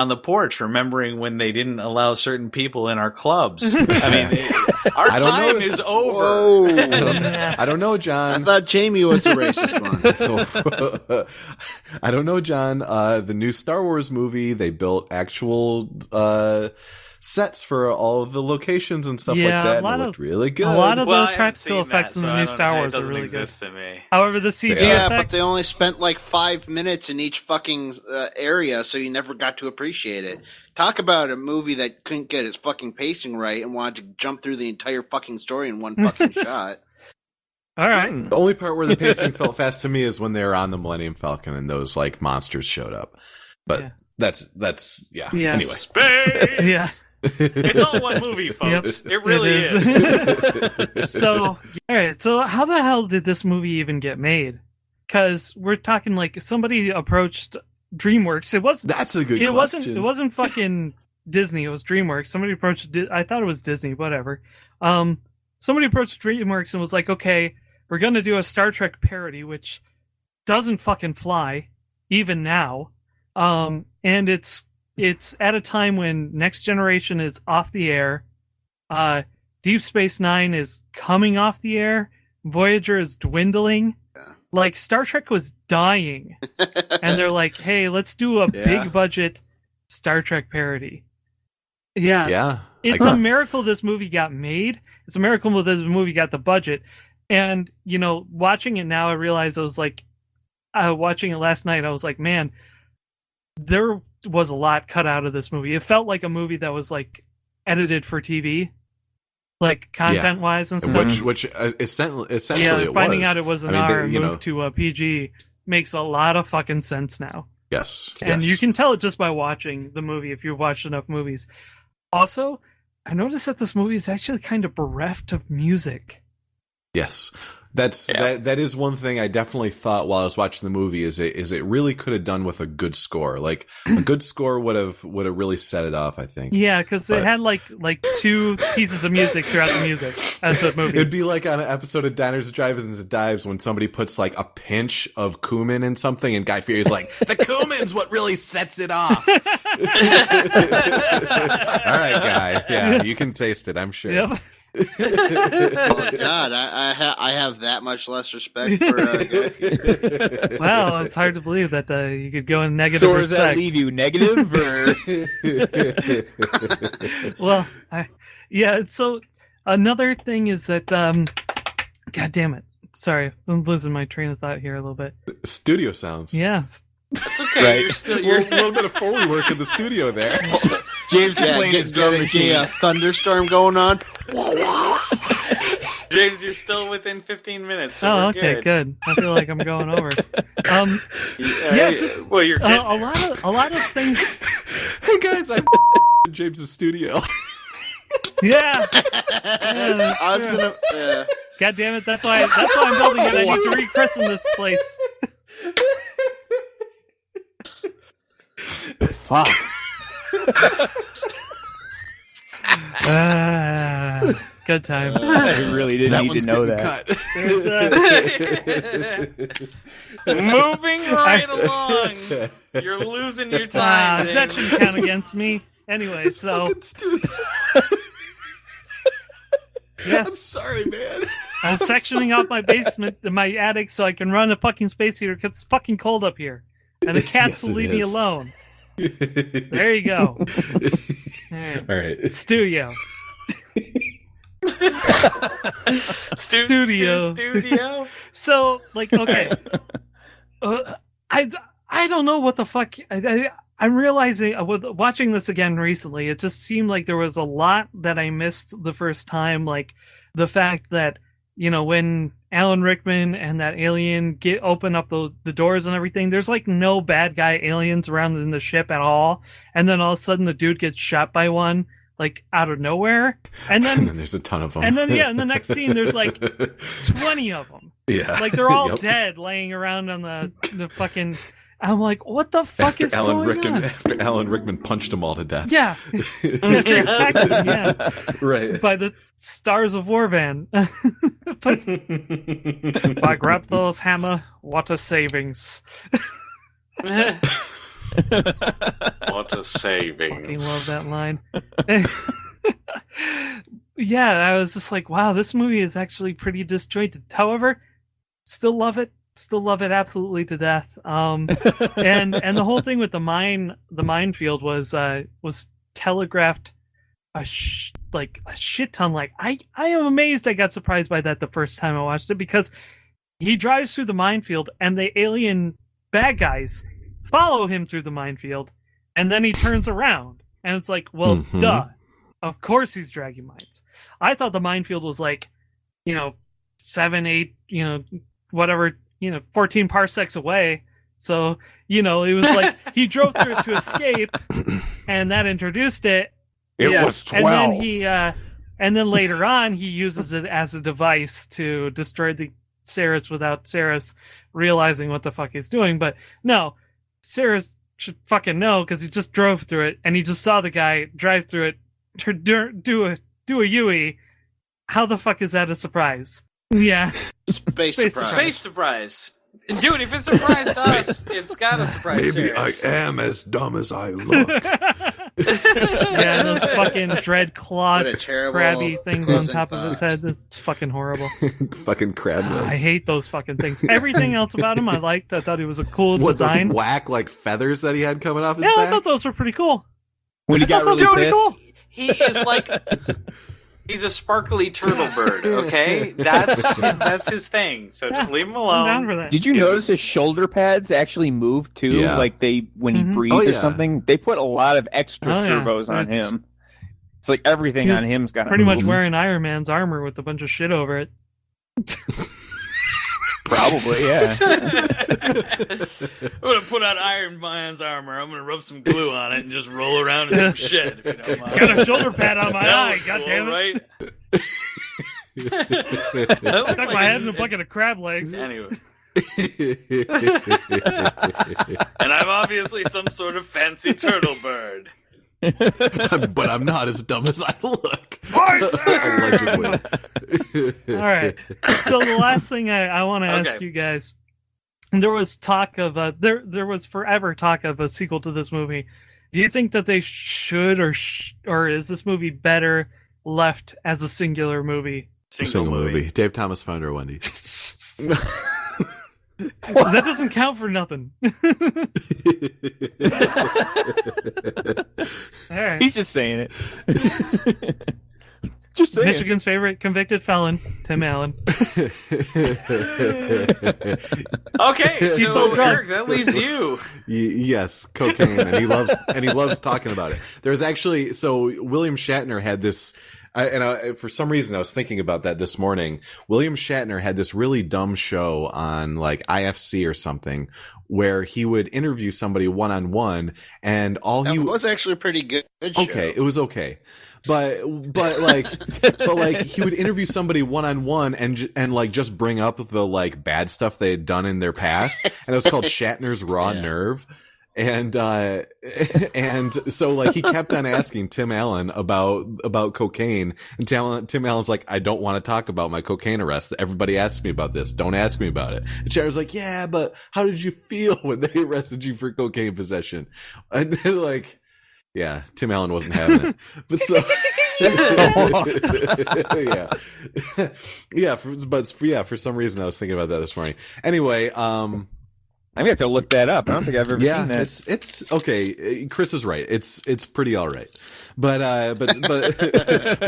Speaker 3: the porch, remembering when they didn't allow certain people in our clubs. I mean, our time is over.
Speaker 2: I don't know, John.
Speaker 4: I thought Jamie was the racist one.
Speaker 2: I don't know, John. The new Star Wars movie, they built actual sets for all of the locations and stuff like that. And it looked really good.
Speaker 1: A lot of those practical effects in the new Star Wars are really good.
Speaker 3: To me.
Speaker 1: However, the CG
Speaker 4: effects,
Speaker 1: effects,
Speaker 4: but they only spent like 5 minutes in each fucking area, so you never got to appreciate it. Talk about a movie that couldn't get its fucking pacing right and wanted to jump through the entire fucking story in one fucking shot.
Speaker 1: All right.
Speaker 2: The only part where the pacing felt fast to me is when they were on the Millennium Falcon and those like monsters showed up. But that's yeah. Anyway,
Speaker 3: space.
Speaker 1: Yeah.
Speaker 3: It's all one movie, folks.
Speaker 1: Yep,
Speaker 3: it really is.
Speaker 1: So, all right. So, how the hell did this movie even get made? Because we're talking like somebody approached DreamWorks. It wasn't.
Speaker 2: That's a good question.
Speaker 1: It wasn't fucking Disney. It was DreamWorks. Somebody approached. I thought it was Disney. Whatever. Somebody approached DreamWorks and was like, "Okay, we're gonna do a Star Trek parody, which doesn't fucking fly, even now." And it's at a time when Next Generation is off the air. Deep Space Nine is coming off the air. Voyager is dwindling.
Speaker 4: Yeah.
Speaker 1: Like, Star Trek was dying. And they're like, hey, let's do a big budget Star Trek parody. Yeah.
Speaker 2: Yeah.
Speaker 1: It's a miracle this movie got made. It's a miracle this movie got the budget. And, watching it now, I realized I was like, watching it last night, I was like, man, there was a lot cut out of this movie. It felt like a movie that was like edited for TV, like content wise and stuff.
Speaker 2: Which essentially it
Speaker 1: finding
Speaker 2: was.
Speaker 1: out it was an R moved to a PG makes a lot of fucking sense now.
Speaker 2: Yes,
Speaker 1: and you can tell it just by watching the movie if you've watched enough movies. Also, I noticed that this movie is actually kind of bereft of music.
Speaker 2: Yes. That is one thing I definitely thought while I was watching the movie is it really could have done with a good score. Like a good score would have really set it off, I think.
Speaker 1: Yeah, because it had like 2 pieces of music throughout the music as the movie.
Speaker 2: It'd be like on an episode of Diners, Drive-Ins, and Dives when somebody puts like a pinch of cumin in something, and Guy Fieri's like, "The cumin's what really sets it off." All right, Guy. Yeah, you can taste it. I'm sure.
Speaker 1: Yep.
Speaker 4: Oh God, I have that much less respect for.
Speaker 1: Wow, it's hard to believe that you could go in negative
Speaker 8: So does
Speaker 1: respect.
Speaker 8: that leave you negative? Or?
Speaker 1: Well, so another thing is that, God damn it. Sorry, I'm losing my train of thought here a little bit.
Speaker 2: Studio sounds.
Speaker 1: Yeah.
Speaker 3: It's okay.
Speaker 8: Right.
Speaker 3: You're
Speaker 2: A little bit of Foley work in the studio there.
Speaker 8: James playing his drum machine.
Speaker 4: a thunderstorm going on.
Speaker 3: James, you're still within 15 minutes. So
Speaker 1: Oh,
Speaker 3: we're
Speaker 1: okay, good. I feel like I'm going over.
Speaker 3: Well, you're good.
Speaker 1: A lot of things.
Speaker 2: Hey guys, I'm in James's studio.
Speaker 1: Yeah.
Speaker 4: I was gonna.
Speaker 1: God damn it! That's why I'm building it. I need to rechristen this place.
Speaker 8: Fuck.
Speaker 1: Good times.
Speaker 8: I really didn't need to know that.
Speaker 3: Moving right along. You're losing your time.
Speaker 1: That
Speaker 3: James.
Speaker 1: shouldn't count against me. Anyway, so
Speaker 2: I'm
Speaker 1: yes,
Speaker 2: sorry, man.
Speaker 1: I'm sectioning off my basement, my attic, so I can run a fucking space heater because it's fucking cold up here, and the cats
Speaker 2: Yes,
Speaker 1: will
Speaker 2: it
Speaker 1: leave me
Speaker 2: is.
Speaker 1: alone. There you go.
Speaker 2: All right.
Speaker 1: Studio.
Speaker 3: Studio.
Speaker 1: So, like, okay, I don't know what the fuck. I'm realizing with watching this again recently, it just seemed like there was a lot that I missed the first time, like the fact that when Alan Rickman and that alien open up the doors and everything, there's like no bad guy aliens around in the ship at all, and then all of a sudden the dude gets shot by one. Like out of nowhere, and then
Speaker 2: there's a ton of them.
Speaker 1: And then in the next scene, there's like 20 of them.
Speaker 2: Yeah,
Speaker 1: like they're all
Speaker 2: Yep.
Speaker 1: dead, laying around on the fucking. I'm like, what the fuck is going on?
Speaker 2: After Alan Rickman punched them all to death.
Speaker 1: Yeah, they attacked them, yeah,
Speaker 2: Right.
Speaker 1: by the stars of Warvan. But if I grab those hammer, what a savings!
Speaker 3: What a savings.
Speaker 1: Fucking love that line. Yeah, I was just like, wow, this movie is actually pretty disjointed. However, still love it absolutely to death. And the whole thing with the minefield was telegraphed a shit ton. Like I am amazed I got surprised by that the first time I watched it, because he drives through the minefield and the alien bad guys follow him through the minefield, and then he turns around and it's like, well, duh, of course he's dragging mines. I thought the minefield was like 7, 8, whatever, 14 parsecs away, so it was like he drove through it to escape, and that introduced it.
Speaker 8: It was 12.
Speaker 1: And then later on he uses it as a device to destroy the Ceres without Ceres realizing what the fuck he's doing. But no, Ceres should fucking know, because he just drove through it and he just saw the guy drive through it to do a Yui. How the fuck is that a surprise? Yeah.
Speaker 4: Space surprise.
Speaker 3: Space surprise. Dude, if it surprised us, it's gotta surprise Ceres.
Speaker 2: am as dumb as I look.
Speaker 1: Yeah, those fucking dread clawed
Speaker 4: What a terrible
Speaker 1: crabby things on
Speaker 4: closing
Speaker 1: top of his
Speaker 4: thought.
Speaker 1: head. It's fucking horrible.
Speaker 2: Fucking crab legs.
Speaker 1: I hate those fucking things. Everything else about him I liked. I thought he was a cool
Speaker 2: What, those
Speaker 1: design.
Speaker 2: whack like feathers that he had coming off his
Speaker 1: Yeah, I
Speaker 2: back?
Speaker 1: thought those were pretty cool.
Speaker 8: When he got really
Speaker 3: Dude,
Speaker 8: pissed.
Speaker 1: cool.
Speaker 3: He is like he's a sparkly turtle bird, okay? That's his thing. So just leave him
Speaker 1: I'm down
Speaker 3: alone.
Speaker 1: for that.
Speaker 8: Did you notice his shoulder pads actually moved too?
Speaker 2: Yeah.
Speaker 8: Like when he
Speaker 1: Mhm.
Speaker 8: breathed
Speaker 2: Oh,
Speaker 8: or
Speaker 2: yeah.
Speaker 8: something? They put a lot of extra
Speaker 1: Oh, yeah.
Speaker 8: servos on
Speaker 1: It's-
Speaker 8: him. It's like everything
Speaker 1: He
Speaker 8: on
Speaker 1: was
Speaker 8: him's got
Speaker 1: Pretty much
Speaker 8: move.
Speaker 1: wearing Iron Man's armor with a bunch of shit over it.
Speaker 8: Probably, yeah.
Speaker 3: I'm gonna put on Iron Man's armor. I'm gonna rub some glue on it and just roll around in some shit. If you don't mind.
Speaker 1: Got a shoulder pad on my
Speaker 3: That
Speaker 1: eye.
Speaker 3: was
Speaker 1: God
Speaker 3: cool,
Speaker 1: damn it.
Speaker 3: right?
Speaker 1: Stuck my head in a bucket of crab legs.
Speaker 3: Anyway. And I'm obviously some sort of fancy turtle bird.
Speaker 2: But I'm not as dumb as I look.
Speaker 1: Allegedly. All right. So the last thing I want to ask you guys, there was talk of there was forever talk of a sequel to this movie. Do you think that they should or is this movie better left as a singular movie?
Speaker 2: Single movie. Dave Thomas founder Wendy.
Speaker 1: That doesn't count for nothing. All right.
Speaker 8: He's just saying it. Just saying.
Speaker 1: Michigan's favorite convicted felon, Tim Allen.
Speaker 3: Okay,
Speaker 1: He
Speaker 3: so
Speaker 1: sold drugs.
Speaker 3: Eric, that leaves you.
Speaker 2: Yes, cocaine, and he loves talking about it. There's actually William Shatner had this. For some reason, I was thinking about that this morning. William Shatner had this really dumb show on like IFC or something where he would interview somebody one-on-one and
Speaker 4: It was actually a pretty good show.
Speaker 2: Okay, it was okay. But like he would interview somebody one-on-one and like just bring up the like bad stuff they had done in their past, and it was called Shatner's Raw Nerve. And so like he kept on asking Tim Allen about cocaine, and Tim Allen's like, I don't want to talk about my cocaine arrest. Everybody asks me about this. Don't ask me about it. And Shatner's like, yeah, but how did you feel when they arrested you for cocaine possession? And then, like, yeah, Tim Allen wasn't having it. But so for some reason I was thinking about that this morning. Anyway, I'm
Speaker 8: gonna have to look that up. I don't think I've ever seen that.
Speaker 2: It's okay. Chris is right. It's pretty all right. But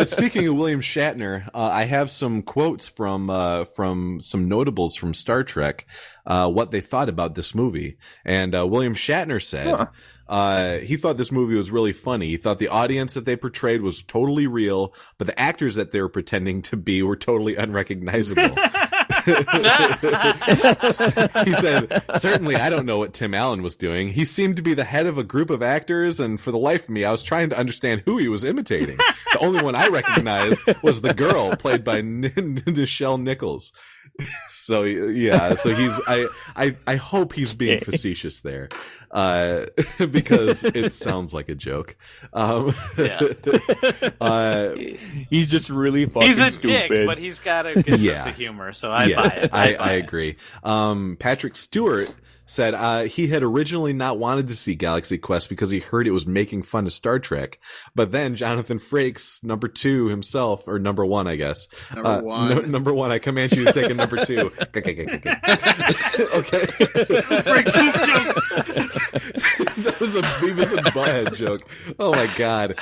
Speaker 2: speaking of William Shatner, I have some quotes from some notables from Star Trek, what they thought about this movie. And William Shatner said he thought this movie was really funny. He thought the audience that they portrayed was totally real, but the actors that they were pretending to be were totally unrecognizable. He said, certainly I don't know what Tim Allen was doing. He seemed to be the head of a group of actors, and for the life of me, I was trying to understand who he was imitating. The only one I recognized was the girl played by Nichelle Nichols. So yeah, so I hope he's being facetious there, because it sounds like a joke.
Speaker 8: He's just really fucking
Speaker 3: He's a
Speaker 8: stupid.
Speaker 3: dick, but he's got a good sense of humor, so I buy it.
Speaker 2: I agree. Patrick Stewart said he had originally not wanted to see GalaxyQuest because he heard it was making fun of Star Trek. But then Jonathan Frakes, number 2 himself, or number 1, I guess. Number 1, I command you to take a number 2. Okay. That was a Beavis and Butthead joke. Oh my God.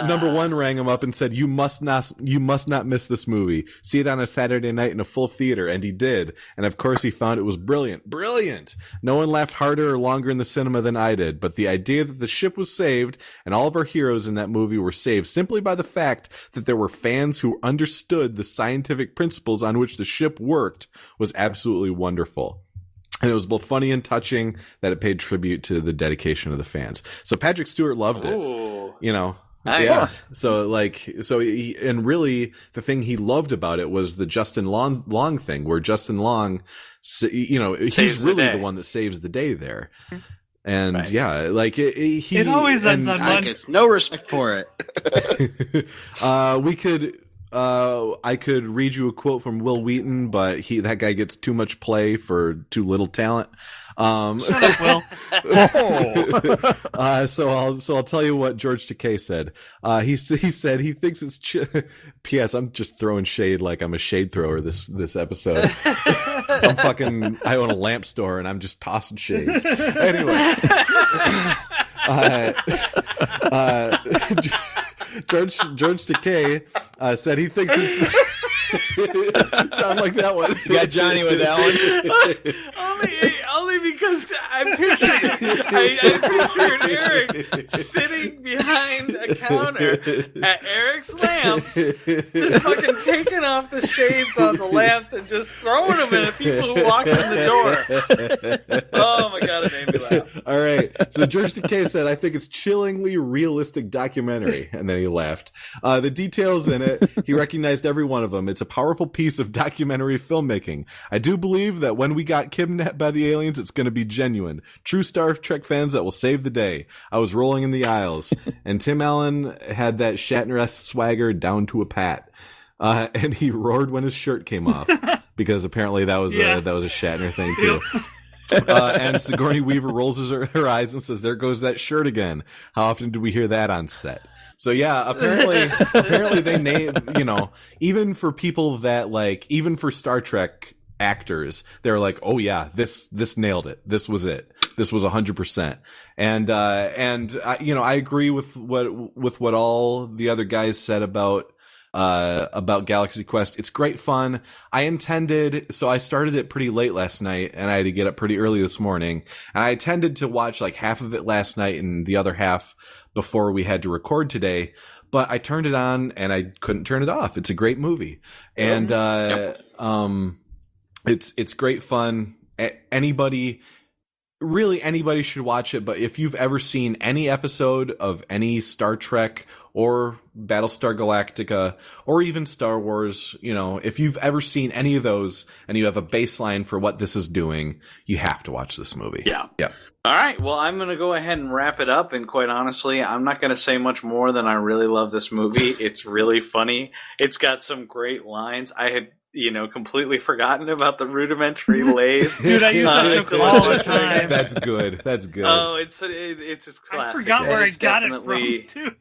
Speaker 2: Number 1 rang him up and said, you must not miss this movie. See it on a Saturday night in a full theater. And he did. And of course he found it was brilliant. No one laughed harder or longer in the cinema than I did. But the idea that the ship was saved and all of our heroes in that movie were saved simply by the fact that there were fans who understood the scientific principles on which the ship worked was absolutely wonderful. And it was both funny and touching that it paid tribute to the dedication of the fans. So Patrick Stewart loved it. You know.
Speaker 3: Nice.
Speaker 2: Yeah. And really the thing he loved about it was the Justin Long thing, where Justin Long, he's really the one that saves the day there. And right. Yeah, like
Speaker 1: it always ends on one.
Speaker 4: It's no respect for it.
Speaker 2: I could read you a quote from Will Wheaton, but that guy gets too much play for too little talent.
Speaker 1: Shut up, Will.
Speaker 2: So I'll tell you what George Takei said. He said he thinks it's P.S. I'm just throwing shade like I'm a shade thrower this episode. I own a lamp store and I'm just tossing shades. Anyway, George Takei said he thinks it's John like that one.
Speaker 8: You got Johnny with that one.
Speaker 3: only because I pictured it. I pictured Eric sitting behind a counter at Eric's lamps, just fucking taking off the shades on the lamps and just throwing them at people who walked in the door. Oh my god, it made me laugh.
Speaker 2: All right. So George Takei said, I think it's chillingly realistic documentary. And then he laughed. The details in it, he recognized every one of them. It's a powerful piece of documentary filmmaking. I do believe that when we got kidnapped by the aliens, it's going to be genuine. True Star Trek fans that will save the day. I was rolling in the aisles. And Tim Allen had that Shatner-esque swagger down to a pat. And he roared when his shirt came off. Because apparently that was a Shatner thing too. And Sigourney Weaver rolls her eyes and says, there goes that shirt again. How often do we hear that on set? So yeah, apparently they named, even for people that even for Star Trek actors, they're like, oh yeah, this nailed it. This was it. This was 100%. And I agree with what all the other guys said about GalaxyQuest. It's great fun. So I started it pretty late last night and I had to get up pretty early this morning. And I intended to watch half of it last night and the other half before we had to record today. But I turned it on and I couldn't turn it off. It's a great movie. And, it's great fun. Anybody should watch it, but if you've ever seen any episode of any Star Trek or Battlestar Galactica or even Star Wars, if you've ever seen any of those and you have a baseline for what this is doing, you have to watch this movie.
Speaker 3: Yeah. All right, well, I'm going to go ahead and wrap it up, and quite honestly, I'm not going to say much more than I really love this movie. It's really funny. It's got some great lines. I had completely forgotten about the rudimentary lathe.
Speaker 1: Dude, I use that joke all the time.
Speaker 2: That's good.
Speaker 3: Oh, it's classic.
Speaker 1: I forgot where I got it from, too.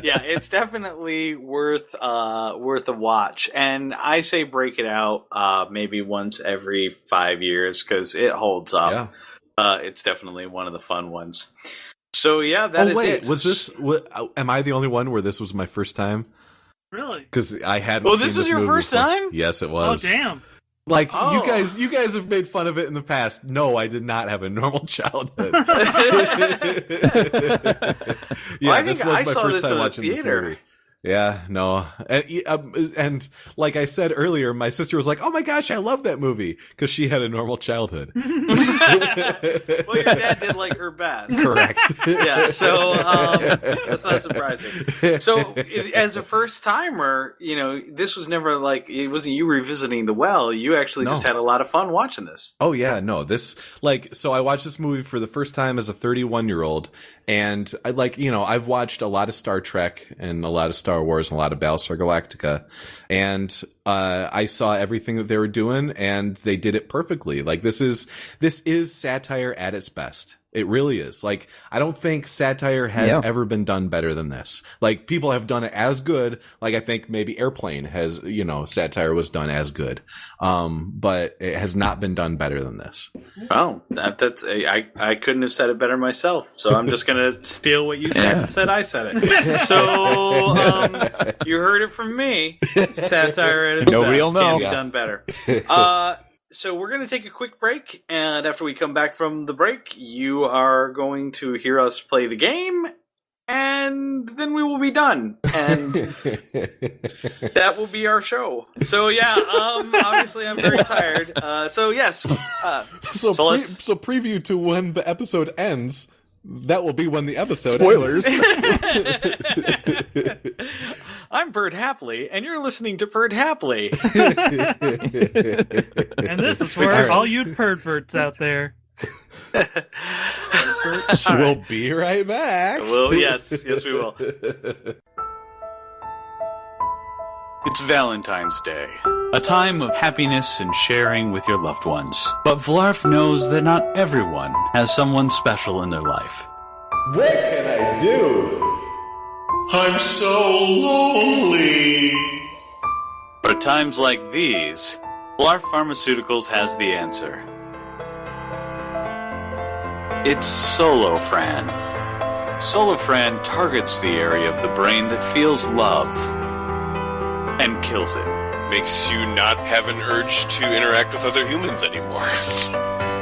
Speaker 3: Yeah, it's definitely worth a watch, and I say break it out maybe once every 5 years because it holds up. Yeah. It's definitely one of the fun ones. So yeah, that is it.
Speaker 2: Was this? Am I the only one where this was my first time?
Speaker 1: Really?
Speaker 2: Because I hadn't.
Speaker 3: Oh, this was your first time?
Speaker 2: Yes, it was.
Speaker 1: Oh, damn.
Speaker 2: You guys have made fun of it in the past. No, I did not have a normal childhood.
Speaker 3: I think I saw this in the theater.
Speaker 2: Yeah, no. And like I said earlier, my sister was like, oh my gosh, I love that movie, because she had a normal childhood.
Speaker 3: Well, your dad did like her best.
Speaker 2: Correct.
Speaker 3: Yeah, so that's not surprising. So as a first timer, this was never it wasn't you revisiting The Well. You actually just had a lot of fun watching this.
Speaker 2: Oh yeah, no, so I watched this movie for the first time as a 31-year-old, and I've watched a lot of Star Trek and a lot of Star Wars and a lot of Battlestar Galactica, and I saw everything that they were doing, and they did it perfectly. This is satire at its best. It really is. I don't think satire has ever been done better than this. People have done it as good. I think maybe Airplane has, satire was done as good. But it has not been done better than this.
Speaker 3: Oh, I couldn't have said it better myself. So I'm just going to steal what you said and said I said it. So, you heard it from me. Satire at its
Speaker 8: Nobody
Speaker 3: best
Speaker 8: will know.
Speaker 3: can be done better. So we're going to take a quick break, and after we come back from the break, you are going to hear us play the game, and then we will be done, and that will be our show. So yeah, obviously I'm very tired. So yes,
Speaker 2: so preview to when the episode ends. That will be when the episode
Speaker 8: Spoilers.
Speaker 3: I'm Bird Hapley, and you're listening to Bird Hapley.
Speaker 1: And this is for all you perverts out there.
Speaker 2: We'll be right back.
Speaker 3: Well, yes, we will. It's Valentine's Day, a time of happiness and sharing with your loved ones. But Vlarf knows that not everyone has someone special in their life.
Speaker 2: What can I do?
Speaker 9: I'm so lonely.
Speaker 3: For times like these, Vlarf Pharmaceuticals has the answer. It's Solofran. Solofran targets the area of the brain that feels love and kills it.
Speaker 9: Makes you not have an urge to interact with other humans anymore.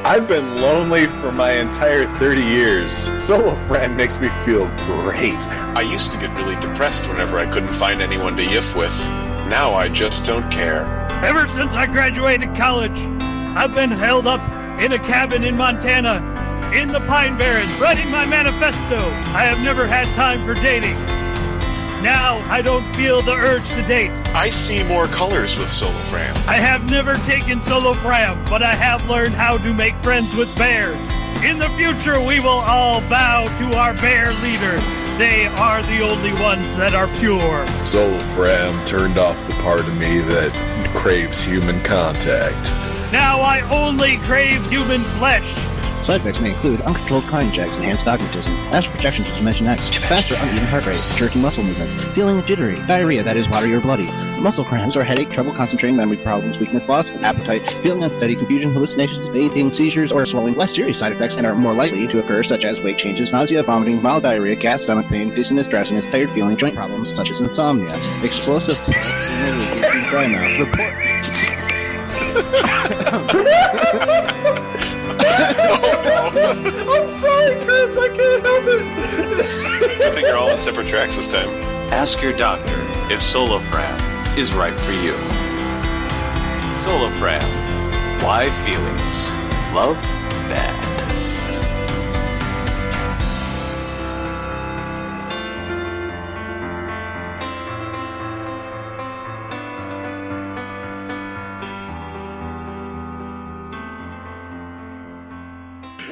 Speaker 10: I've been lonely for my entire 30 years. Solo Friend makes me feel great.
Speaker 9: I used to get really depressed whenever I couldn't find anyone to yiff with. Now I just don't care.
Speaker 1: Ever since I graduated college, I've been held up in a cabin in Montana, in the Pine Barrens, writing my manifesto. I have never had time for dating. Now I don't feel the urge to date.
Speaker 9: I see more colors with Solo Fran.
Speaker 1: I have never taken solo fram, but I have learned how to make friends with bears. In the future, we will all bow to our bear leaders. They are the only ones that are pure.
Speaker 10: Solo Fram turned off the part of me that craves human contact.
Speaker 1: Now I only crave human flesh.
Speaker 11: Side effects may include uncontrolled crying checks, enhanced dogmatism, astral projection to Dimension X, faster uneven heart rate, jerky muscle movements, feeling jittery, diarrhea that is watery or bloody, muscle cramps or headache, trouble concentrating, memory problems, weakness, loss of appetite, feeling unsteady, confusion, hallucinations, fainting, seizures, or swelling. Less serious side effects and are more likely to occur, such as weight changes, nausea, vomiting, mild diarrhea, gas, stomach pain, dizziness, drowsiness, tired feeling, joint problems, such as insomnia, explosive dry mouth. Report.
Speaker 10: I'm sorry, Chris. I can't help it.
Speaker 9: I think you're all on separate tracks this time.
Speaker 3: Ask your doctor if Solo Fram is right for you. Solo Fram. Why feelings? Love bad.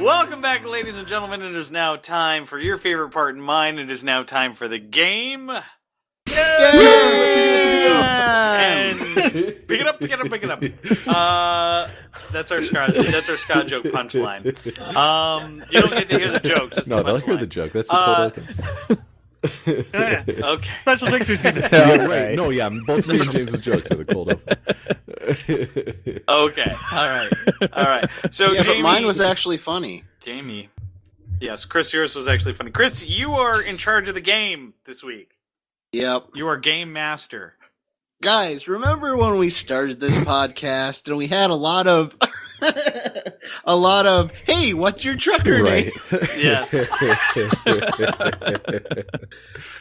Speaker 3: Welcome back, ladies and gentlemen. It is now time for your favorite part and mine. It is now time for the game. And pick it up. That's our Scott joke punchline. You don't get to hear the joke. Just
Speaker 2: No,
Speaker 3: the
Speaker 2: they'll hear the joke. That's the cold open.
Speaker 3: Okay.
Speaker 1: Special victory scene.
Speaker 2: Right. No, yeah, both me and James's jokes are the cold open.
Speaker 3: Okay. All right. So,
Speaker 4: Yeah,
Speaker 3: Jamie,
Speaker 4: but mine was actually funny.
Speaker 3: Jamie. Yes, Chris, yours was actually funny. Chris, you are in charge of the game this week.
Speaker 4: Yep.
Speaker 3: You are game master.
Speaker 4: Guys, remember when we started this podcast and we had a lot of hey, what's your trucker name?
Speaker 3: Yes.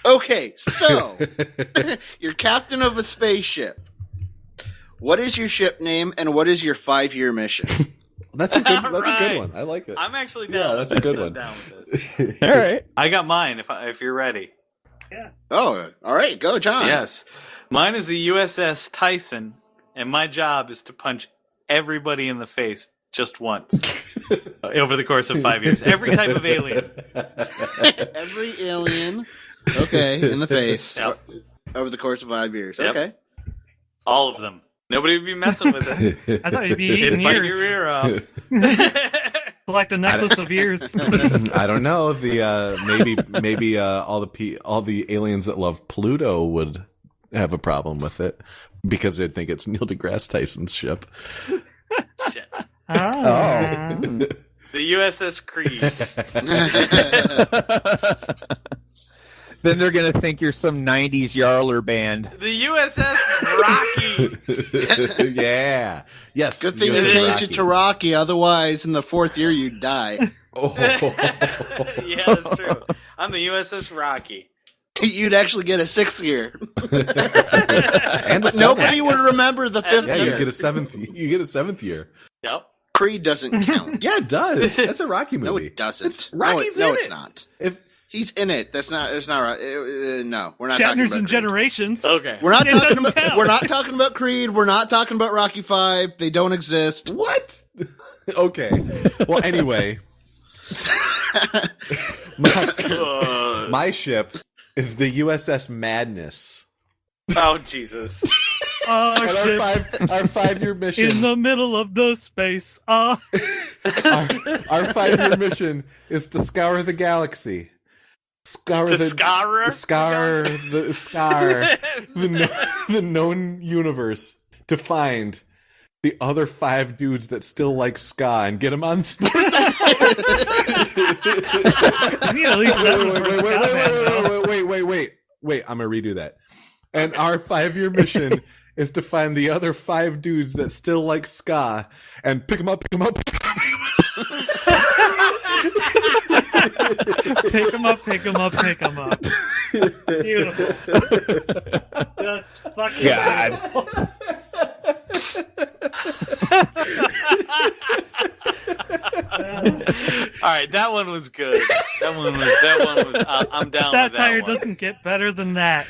Speaker 4: Okay, so you're captain of a spaceship. What is your ship name and what is your 5-year mission?
Speaker 2: That's a good one. I like it.
Speaker 3: I'm actually down.
Speaker 2: Yeah, that's a good one.
Speaker 3: Down with this.
Speaker 8: All right.
Speaker 3: I got mine if you're ready.
Speaker 4: Oh, all right, go, John.
Speaker 3: Yes. Mine is the USS Tyson, and my job is to punch everybody in the face just once over the course of 5 years. Every type of alien.
Speaker 4: Every alien, okay, in the face.
Speaker 3: Yep.
Speaker 4: Over the course of 5 years.
Speaker 3: Yep.
Speaker 4: Okay.
Speaker 3: All of them. Nobody would be messing with it.
Speaker 1: I thought you'd be eating
Speaker 3: It'd bite
Speaker 1: ears.
Speaker 3: your ear off.
Speaker 1: Collect a necklace of ears.
Speaker 2: I don't know. Maybe all the aliens that love Pluto would have a problem with it because they'd think it's Neil deGrasse Tyson's ship.
Speaker 3: Shit.
Speaker 8: Oh.
Speaker 3: The USS Creed.
Speaker 8: Then they're going to think you're some 90s Yarler band.
Speaker 3: The USS Rocky.
Speaker 2: Yeah. Yes.
Speaker 4: Good thing you
Speaker 2: USS
Speaker 4: changed
Speaker 2: Rocky.
Speaker 4: it to Rocky, otherwise in the 4th year you'd die.
Speaker 2: Oh.
Speaker 3: Yeah, that's true. I'm the USS Rocky.
Speaker 4: You'd actually get a 6th year.
Speaker 2: And a
Speaker 4: Nobody would remember the 5th
Speaker 2: Yeah,
Speaker 4: year.
Speaker 2: you get a seventh year.
Speaker 3: Yep.
Speaker 4: Creed doesn't count.
Speaker 2: Yeah, it does. That's a Rocky movie.
Speaker 4: No, it doesn't.
Speaker 2: It's Rocky's
Speaker 4: no,
Speaker 2: in
Speaker 4: it's
Speaker 2: it.
Speaker 4: not.
Speaker 2: If
Speaker 4: He's in it. It's not right. No, we're not talking
Speaker 1: Shatner's
Speaker 4: about
Speaker 1: in
Speaker 4: Creed.
Speaker 1: Generations.
Speaker 3: Okay.
Speaker 4: We're not
Speaker 1: It
Speaker 4: talking
Speaker 1: doesn't
Speaker 4: about.
Speaker 1: count.
Speaker 4: We're not talking about Creed. We're not talking about Rocky 5. They don't exist.
Speaker 2: what? Okay. Well, anyway, my ship is the USS Madness.
Speaker 3: Oh, Jesus.
Speaker 1: Oh,
Speaker 2: And
Speaker 1: shit.
Speaker 2: our 5-year mission.
Speaker 1: In the middle of the space.
Speaker 2: our 5-year mission is to scour the galaxy. The known universe to find the other 5 dudes that still like ska and get them on.
Speaker 1: You need at least 7 for Scott, man, though.
Speaker 2: Wait. I'm gonna redo that. And our 5-year mission is to find the other 5 dudes that still like ska and pick them up.
Speaker 1: Pick them up. Beautiful. Just fucking
Speaker 8: God.
Speaker 1: beautiful.
Speaker 3: All right, that one was good. That one was. I'm down.
Speaker 1: Satire
Speaker 3: with that one.
Speaker 1: doesn't get better than that.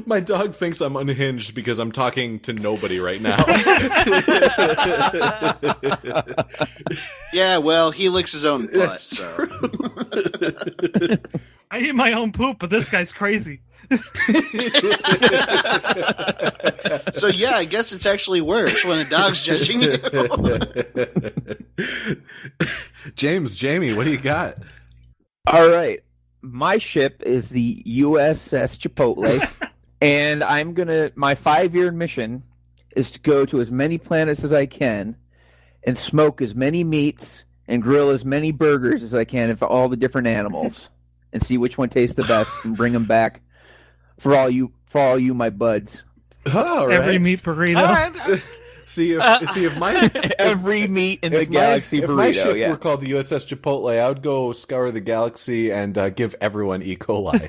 Speaker 2: My dog thinks I'm unhinged because I'm talking to nobody right now.
Speaker 4: Yeah, well, he licks his own butt, so.
Speaker 1: I eat my own poop, but this guy's crazy.
Speaker 4: So yeah, I guess it's actually worse when a dog's judging you.
Speaker 2: Jamie, what do you got?
Speaker 8: All right. My ship is the USS Chipotle, and my 5-year mission is to go to as many planets as I can and smoke as many meats and grill as many burgers as I can of all the different animals and see which one tastes the best and bring them back for all you my buds.
Speaker 2: All right.
Speaker 1: Every meat burrito.
Speaker 3: All right.
Speaker 2: See if my
Speaker 8: Every meat in the galaxy burrito.
Speaker 2: If my ship were called the USS Chipotle, I would go scour the galaxy and give everyone E. coli.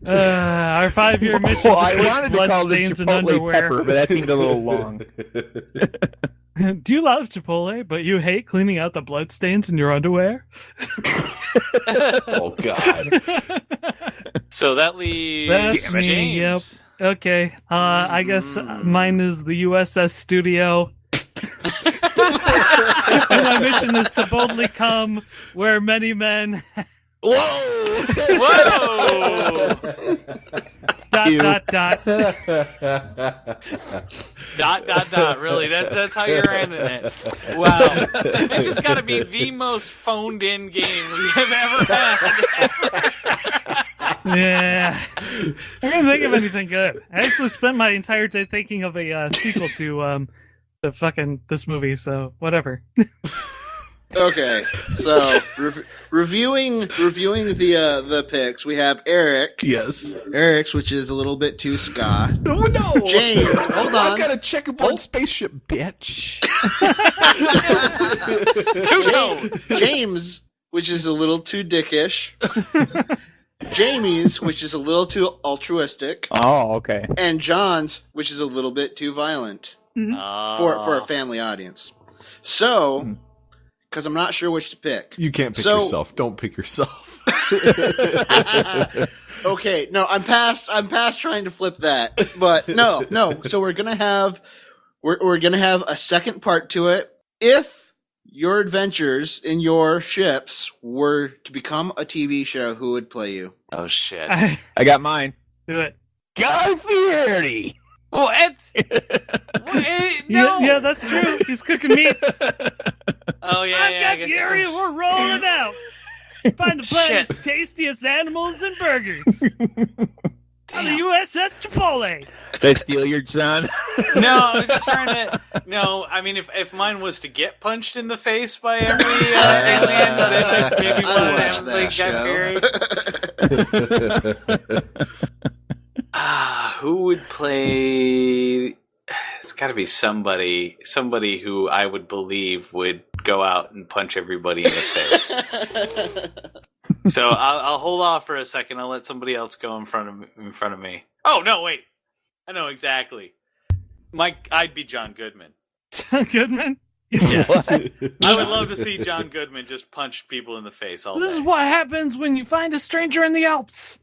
Speaker 1: Our 5-year mission.
Speaker 8: Well, I wanted to call it
Speaker 1: stains and
Speaker 8: Chipotle
Speaker 1: underwear.
Speaker 8: pepper, but that seemed a little long.
Speaker 1: Do you love Chipotle, but you hate cleaning out the bloodstains in your underwear?
Speaker 2: Oh God!
Speaker 3: So that leaves
Speaker 1: That's me,
Speaker 3: James.
Speaker 1: Yep. Okay. I guess mine is the USS Studio. And my mission is to boldly come where many men.
Speaker 3: Whoa!
Speaker 1: Dot.
Speaker 3: Dot. Really? That's how you're ending it. Wow. This has got to be the most phoned in game we have ever had.
Speaker 1: Yeah. I can't think of anything good. I actually spent my entire day thinking of a sequel to this movie, so whatever.
Speaker 4: Okay, so reviewing the picks, we have Eric.
Speaker 2: Yes,
Speaker 4: Eric's, which is a little bit too ska.
Speaker 2: No, no.
Speaker 4: James, hold on.
Speaker 2: I've got a checkerboard spaceship, bitch.
Speaker 4: James, which is a little too dickish. Jamie's, which is a little too altruistic.
Speaker 8: Oh, okay.
Speaker 4: And John's, which is a little bit too violent for a family audience. So, because I'm not sure which to pick.
Speaker 2: You can't pick yourself. Don't pick yourself.
Speaker 4: Okay, no, I'm past trying to flip that. But no. So we're gonna have a second part to it. If your adventures in your ships were to become a TV show, who would play you?
Speaker 3: Oh shit!
Speaker 8: I got mine.
Speaker 1: Do it.
Speaker 8: Guy Fieri.
Speaker 3: What? No.
Speaker 1: Yeah, that's true. He's cooking meats.
Speaker 3: Oh yeah,
Speaker 1: I've got Fury. We're rolling out. Find the planet's tastiest animals and burgers. On the USS Chipotle.
Speaker 8: Did I steal your John?
Speaker 3: No, I was just trying to. No, I mean, if mine was to get punched in the face by every alien, then I'd maybe want to have Guy Fieri. Who would play? It's got to be somebody who I would believe would go out and punch everybody in the face. So I'll hold off for a second. I'll let somebody else go in front of me. Oh no, wait! I know exactly. I'd be John Goodman.
Speaker 1: John Goodman?
Speaker 3: Yes. I would love to see John Goodman just punch people in the face all day.
Speaker 1: This is what happens when you find a stranger in the Alps.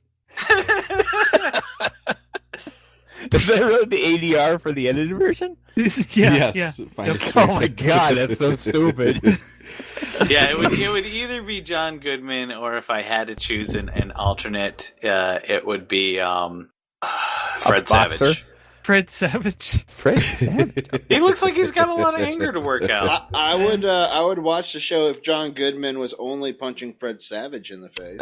Speaker 8: Is that really the ADR for the edited version?
Speaker 2: Yes.
Speaker 8: Oh my god, that's so stupid.
Speaker 3: Yeah, it would either be John Goodman, or if I had to choose an alternate, it would be Fred Savage.
Speaker 1: Fred Savage.
Speaker 3: He looks like he's got a lot of anger to work out.
Speaker 4: I would watch the show if John Goodman was only punching Fred Savage in the face.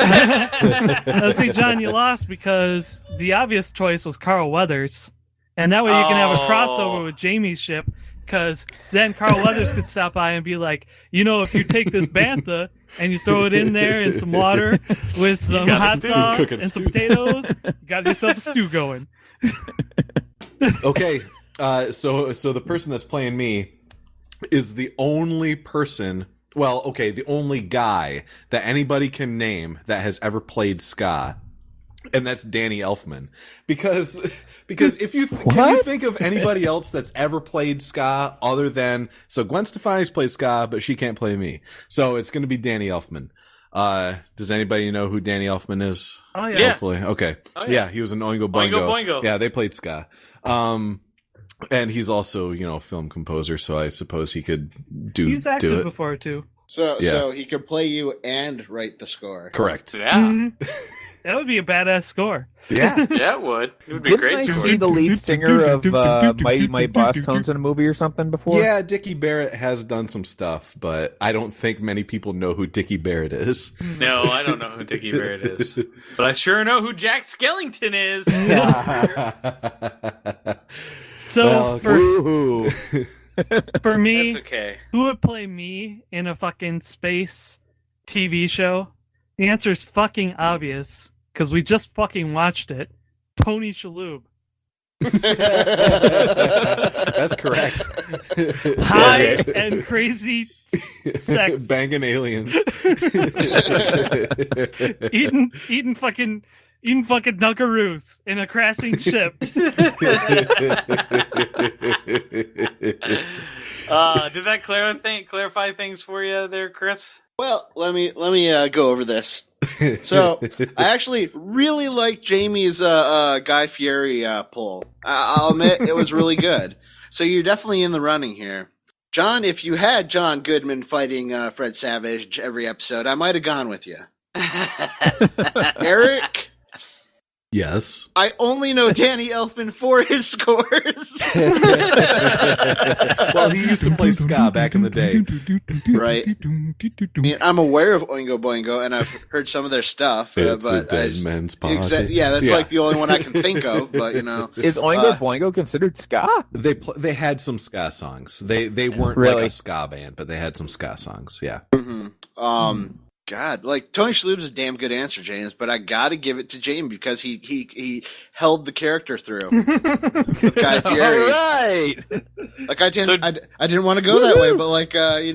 Speaker 1: Now, see, John, you lost because the obvious choice was Carl Weathers, and that way you can have a crossover with Jamie's ship. because then Carl Weathers could stop by and be like, if you take this bantha and you throw it in there in some water with some hot sauce and some potatoes, you got yourself a stew going.
Speaker 2: Okay, so the person that's playing me is the only person. Well, okay, the only guy that anybody can name that has ever played ska, and that's Danny Elfman. Because if you can you think of anybody else that's ever played ska other than Gwen Stefani's played ska, but she can't play me, so it's going to be Danny Elfman. Does anybody know who Danny Elfman is?
Speaker 1: Oh yeah,
Speaker 2: hopefully. Okay,
Speaker 3: oh,
Speaker 2: yeah, he was an Oingo Boingo.
Speaker 3: Oingo Boingo.
Speaker 2: Yeah, they played ska. And he's also, a film composer, so I suppose he could do it.
Speaker 1: He's acted before, too.
Speaker 4: So he could play you and write the score.
Speaker 2: Correct.
Speaker 3: Yeah.
Speaker 1: That would be a badass score.
Speaker 2: Yeah.
Speaker 3: Yeah, it would. It would be great.
Speaker 8: Didn't I see the lead singer of Mighty Mighty Boss Tones in a movie or something before?
Speaker 2: Yeah, Dickie Barrett has done some stuff, but I don't think many people know who Dickie Barrett is.
Speaker 3: No, I don't know who Dickie Barrett is. But I sure know who Jack Skellington is.
Speaker 1: So for me,
Speaker 3: That's okay.
Speaker 1: who would play me in a fucking space TV show? The answer is fucking obvious, because we just fucking watched it. Tony Shalhoub.
Speaker 2: That's correct.
Speaker 1: High and crazy sex.
Speaker 2: Banging aliens.
Speaker 1: eating fucking Dunkaroos in a crashing ship.
Speaker 3: Did that clarify things for you there, Chris?
Speaker 4: Well, let me go over this. So, I actually really like Jamie's Guy Fieri pull. I'll admit it was really good. So you're definitely in the running here. John, if you had John Goodman fighting Fred Savage every episode, I might have gone with you. Eric?
Speaker 2: Yes.
Speaker 4: I only know Danny Elfman for his scores.
Speaker 2: Well, he used to play ska back in the day.
Speaker 4: Right. I mean, I'm aware of Oingo Boingo, and I've heard some of their stuff.
Speaker 2: It's
Speaker 4: but
Speaker 2: a dead man's pocket.
Speaker 4: That's like the only one I can think of, but
Speaker 8: Is Oingo Boingo considered ska?
Speaker 2: They had some ska songs. They weren't
Speaker 8: really
Speaker 2: like a ska band, but they had some ska songs, yeah.
Speaker 4: Mm-hmm. God, like Tony Shalhoub's a damn good answer, James, but I gotta give it to Jamie because he held the character through. With Guy Fieri.
Speaker 8: All right.
Speaker 4: Like I didn't want to go that way, but like
Speaker 3: you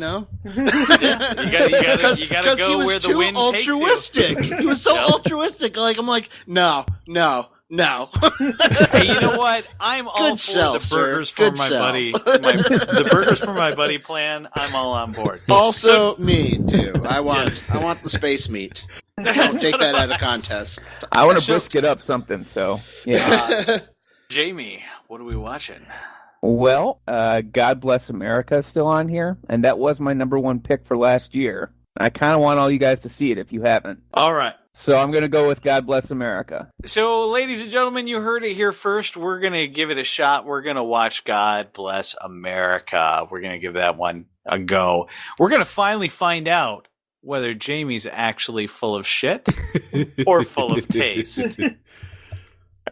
Speaker 3: gotta go where the wind takes you.
Speaker 4: Altruistic. He was so altruistic. Like I'm like, no.
Speaker 3: Hey, you know what? I'm all for the burgers for my buddy. The burgers for my buddy plan. I'm all on board.
Speaker 4: Also, me too. I want the space meat. I'll take that at a contest.
Speaker 8: I want to brisket up something. So yeah.
Speaker 3: Jamie, what are we watching?
Speaker 8: Well, God Bless America is still on here, and that was my number one pick for last year. I kind of want all you guys to see it if you haven't.
Speaker 3: All right.
Speaker 8: So I'm going to go with God Bless America.
Speaker 3: So, ladies and gentlemen, you heard it here first. We're going to give it a shot. We're going to watch God Bless America. We're going to give that one a go. We're going to finally find out whether Jamie's actually full of shit or full of taste.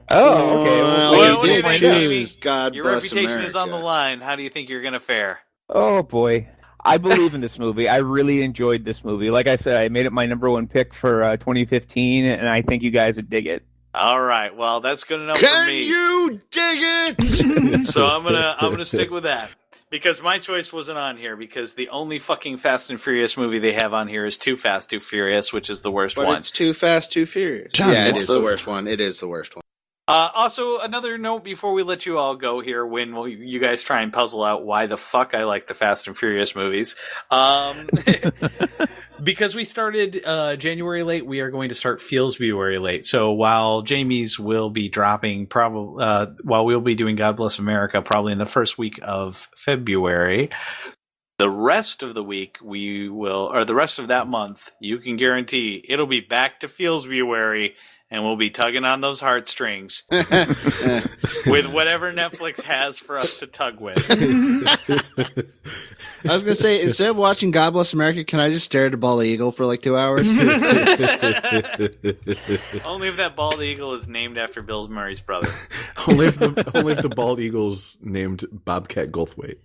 Speaker 8: Oh, okay.
Speaker 3: Well, what do you think, Jamie?
Speaker 4: God
Speaker 3: Your
Speaker 4: Bless
Speaker 3: reputation
Speaker 4: America.
Speaker 3: is on the line. How do you think you're going to fare?
Speaker 8: Oh, boy. I believe in this movie. I really enjoyed this movie. Like I said, I made it my number one pick for 2015, and I think you guys would dig it.
Speaker 3: All right. Well, that's good enough for me.
Speaker 4: Can you dig it?
Speaker 3: So I'm gonna stick with that because my choice wasn't on here because the only fucking Fast and Furious movie they have on here is Too Fast, Too Furious, which is the worst
Speaker 4: But
Speaker 3: one.
Speaker 4: it's Too Fast, Too Furious.
Speaker 2: John,
Speaker 4: yeah, it is the worst one. It is the worst one.
Speaker 3: Also, another note before we let you all go here, when you guys try and puzzle out why the fuck I like the Fast and Furious movies. Because we started January late, we are going to start Feelsbury late. So while Jamie's will be dropping, while we'll be doing God Bless America probably in the first week of February, the rest of the week the rest of that month, you can guarantee it'll be back to Feelsbury. and we'll be tugging on those heartstrings with whatever Netflix has for us to tug with.
Speaker 4: I was going to say, instead of watching God Bless America, can I just stare at a bald eagle for like 2 hours?
Speaker 3: Only if that bald eagle is named after Bill Murray's brother.
Speaker 2: only if the bald eagle's named Bobcat Goldthwait.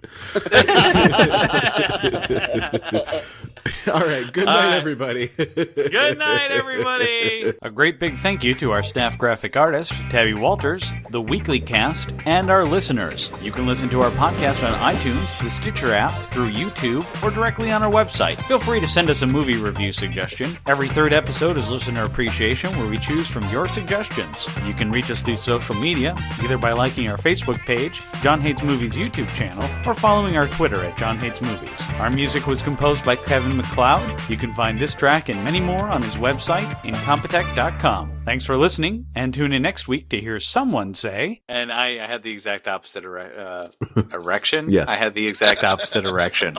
Speaker 2: All right. Good night, everybody.
Speaker 3: Good night, everybody.
Speaker 12: A great big thank you to our staff graphic artist, Tabby Walters, the Weekly Cast, and our listeners. You can listen to our podcast on iTunes, the Stitcher app, through YouTube, or directly on our website. Feel free to send us a movie review suggestion. Every third episode is Listener Appreciation, where we choose from your suggestions. You can reach us through social media, either by liking our Facebook page, John Hates Movies YouTube channel, or following our Twitter at John Hates Movies. Our music was composed by Kevin MacLeod. You can find this track and many more on his website, incompetech.com. Thanks for listening, and tune in next week to hear someone say...
Speaker 3: And I had the exact opposite erection.
Speaker 2: Yes.
Speaker 3: I had the exact opposite erection.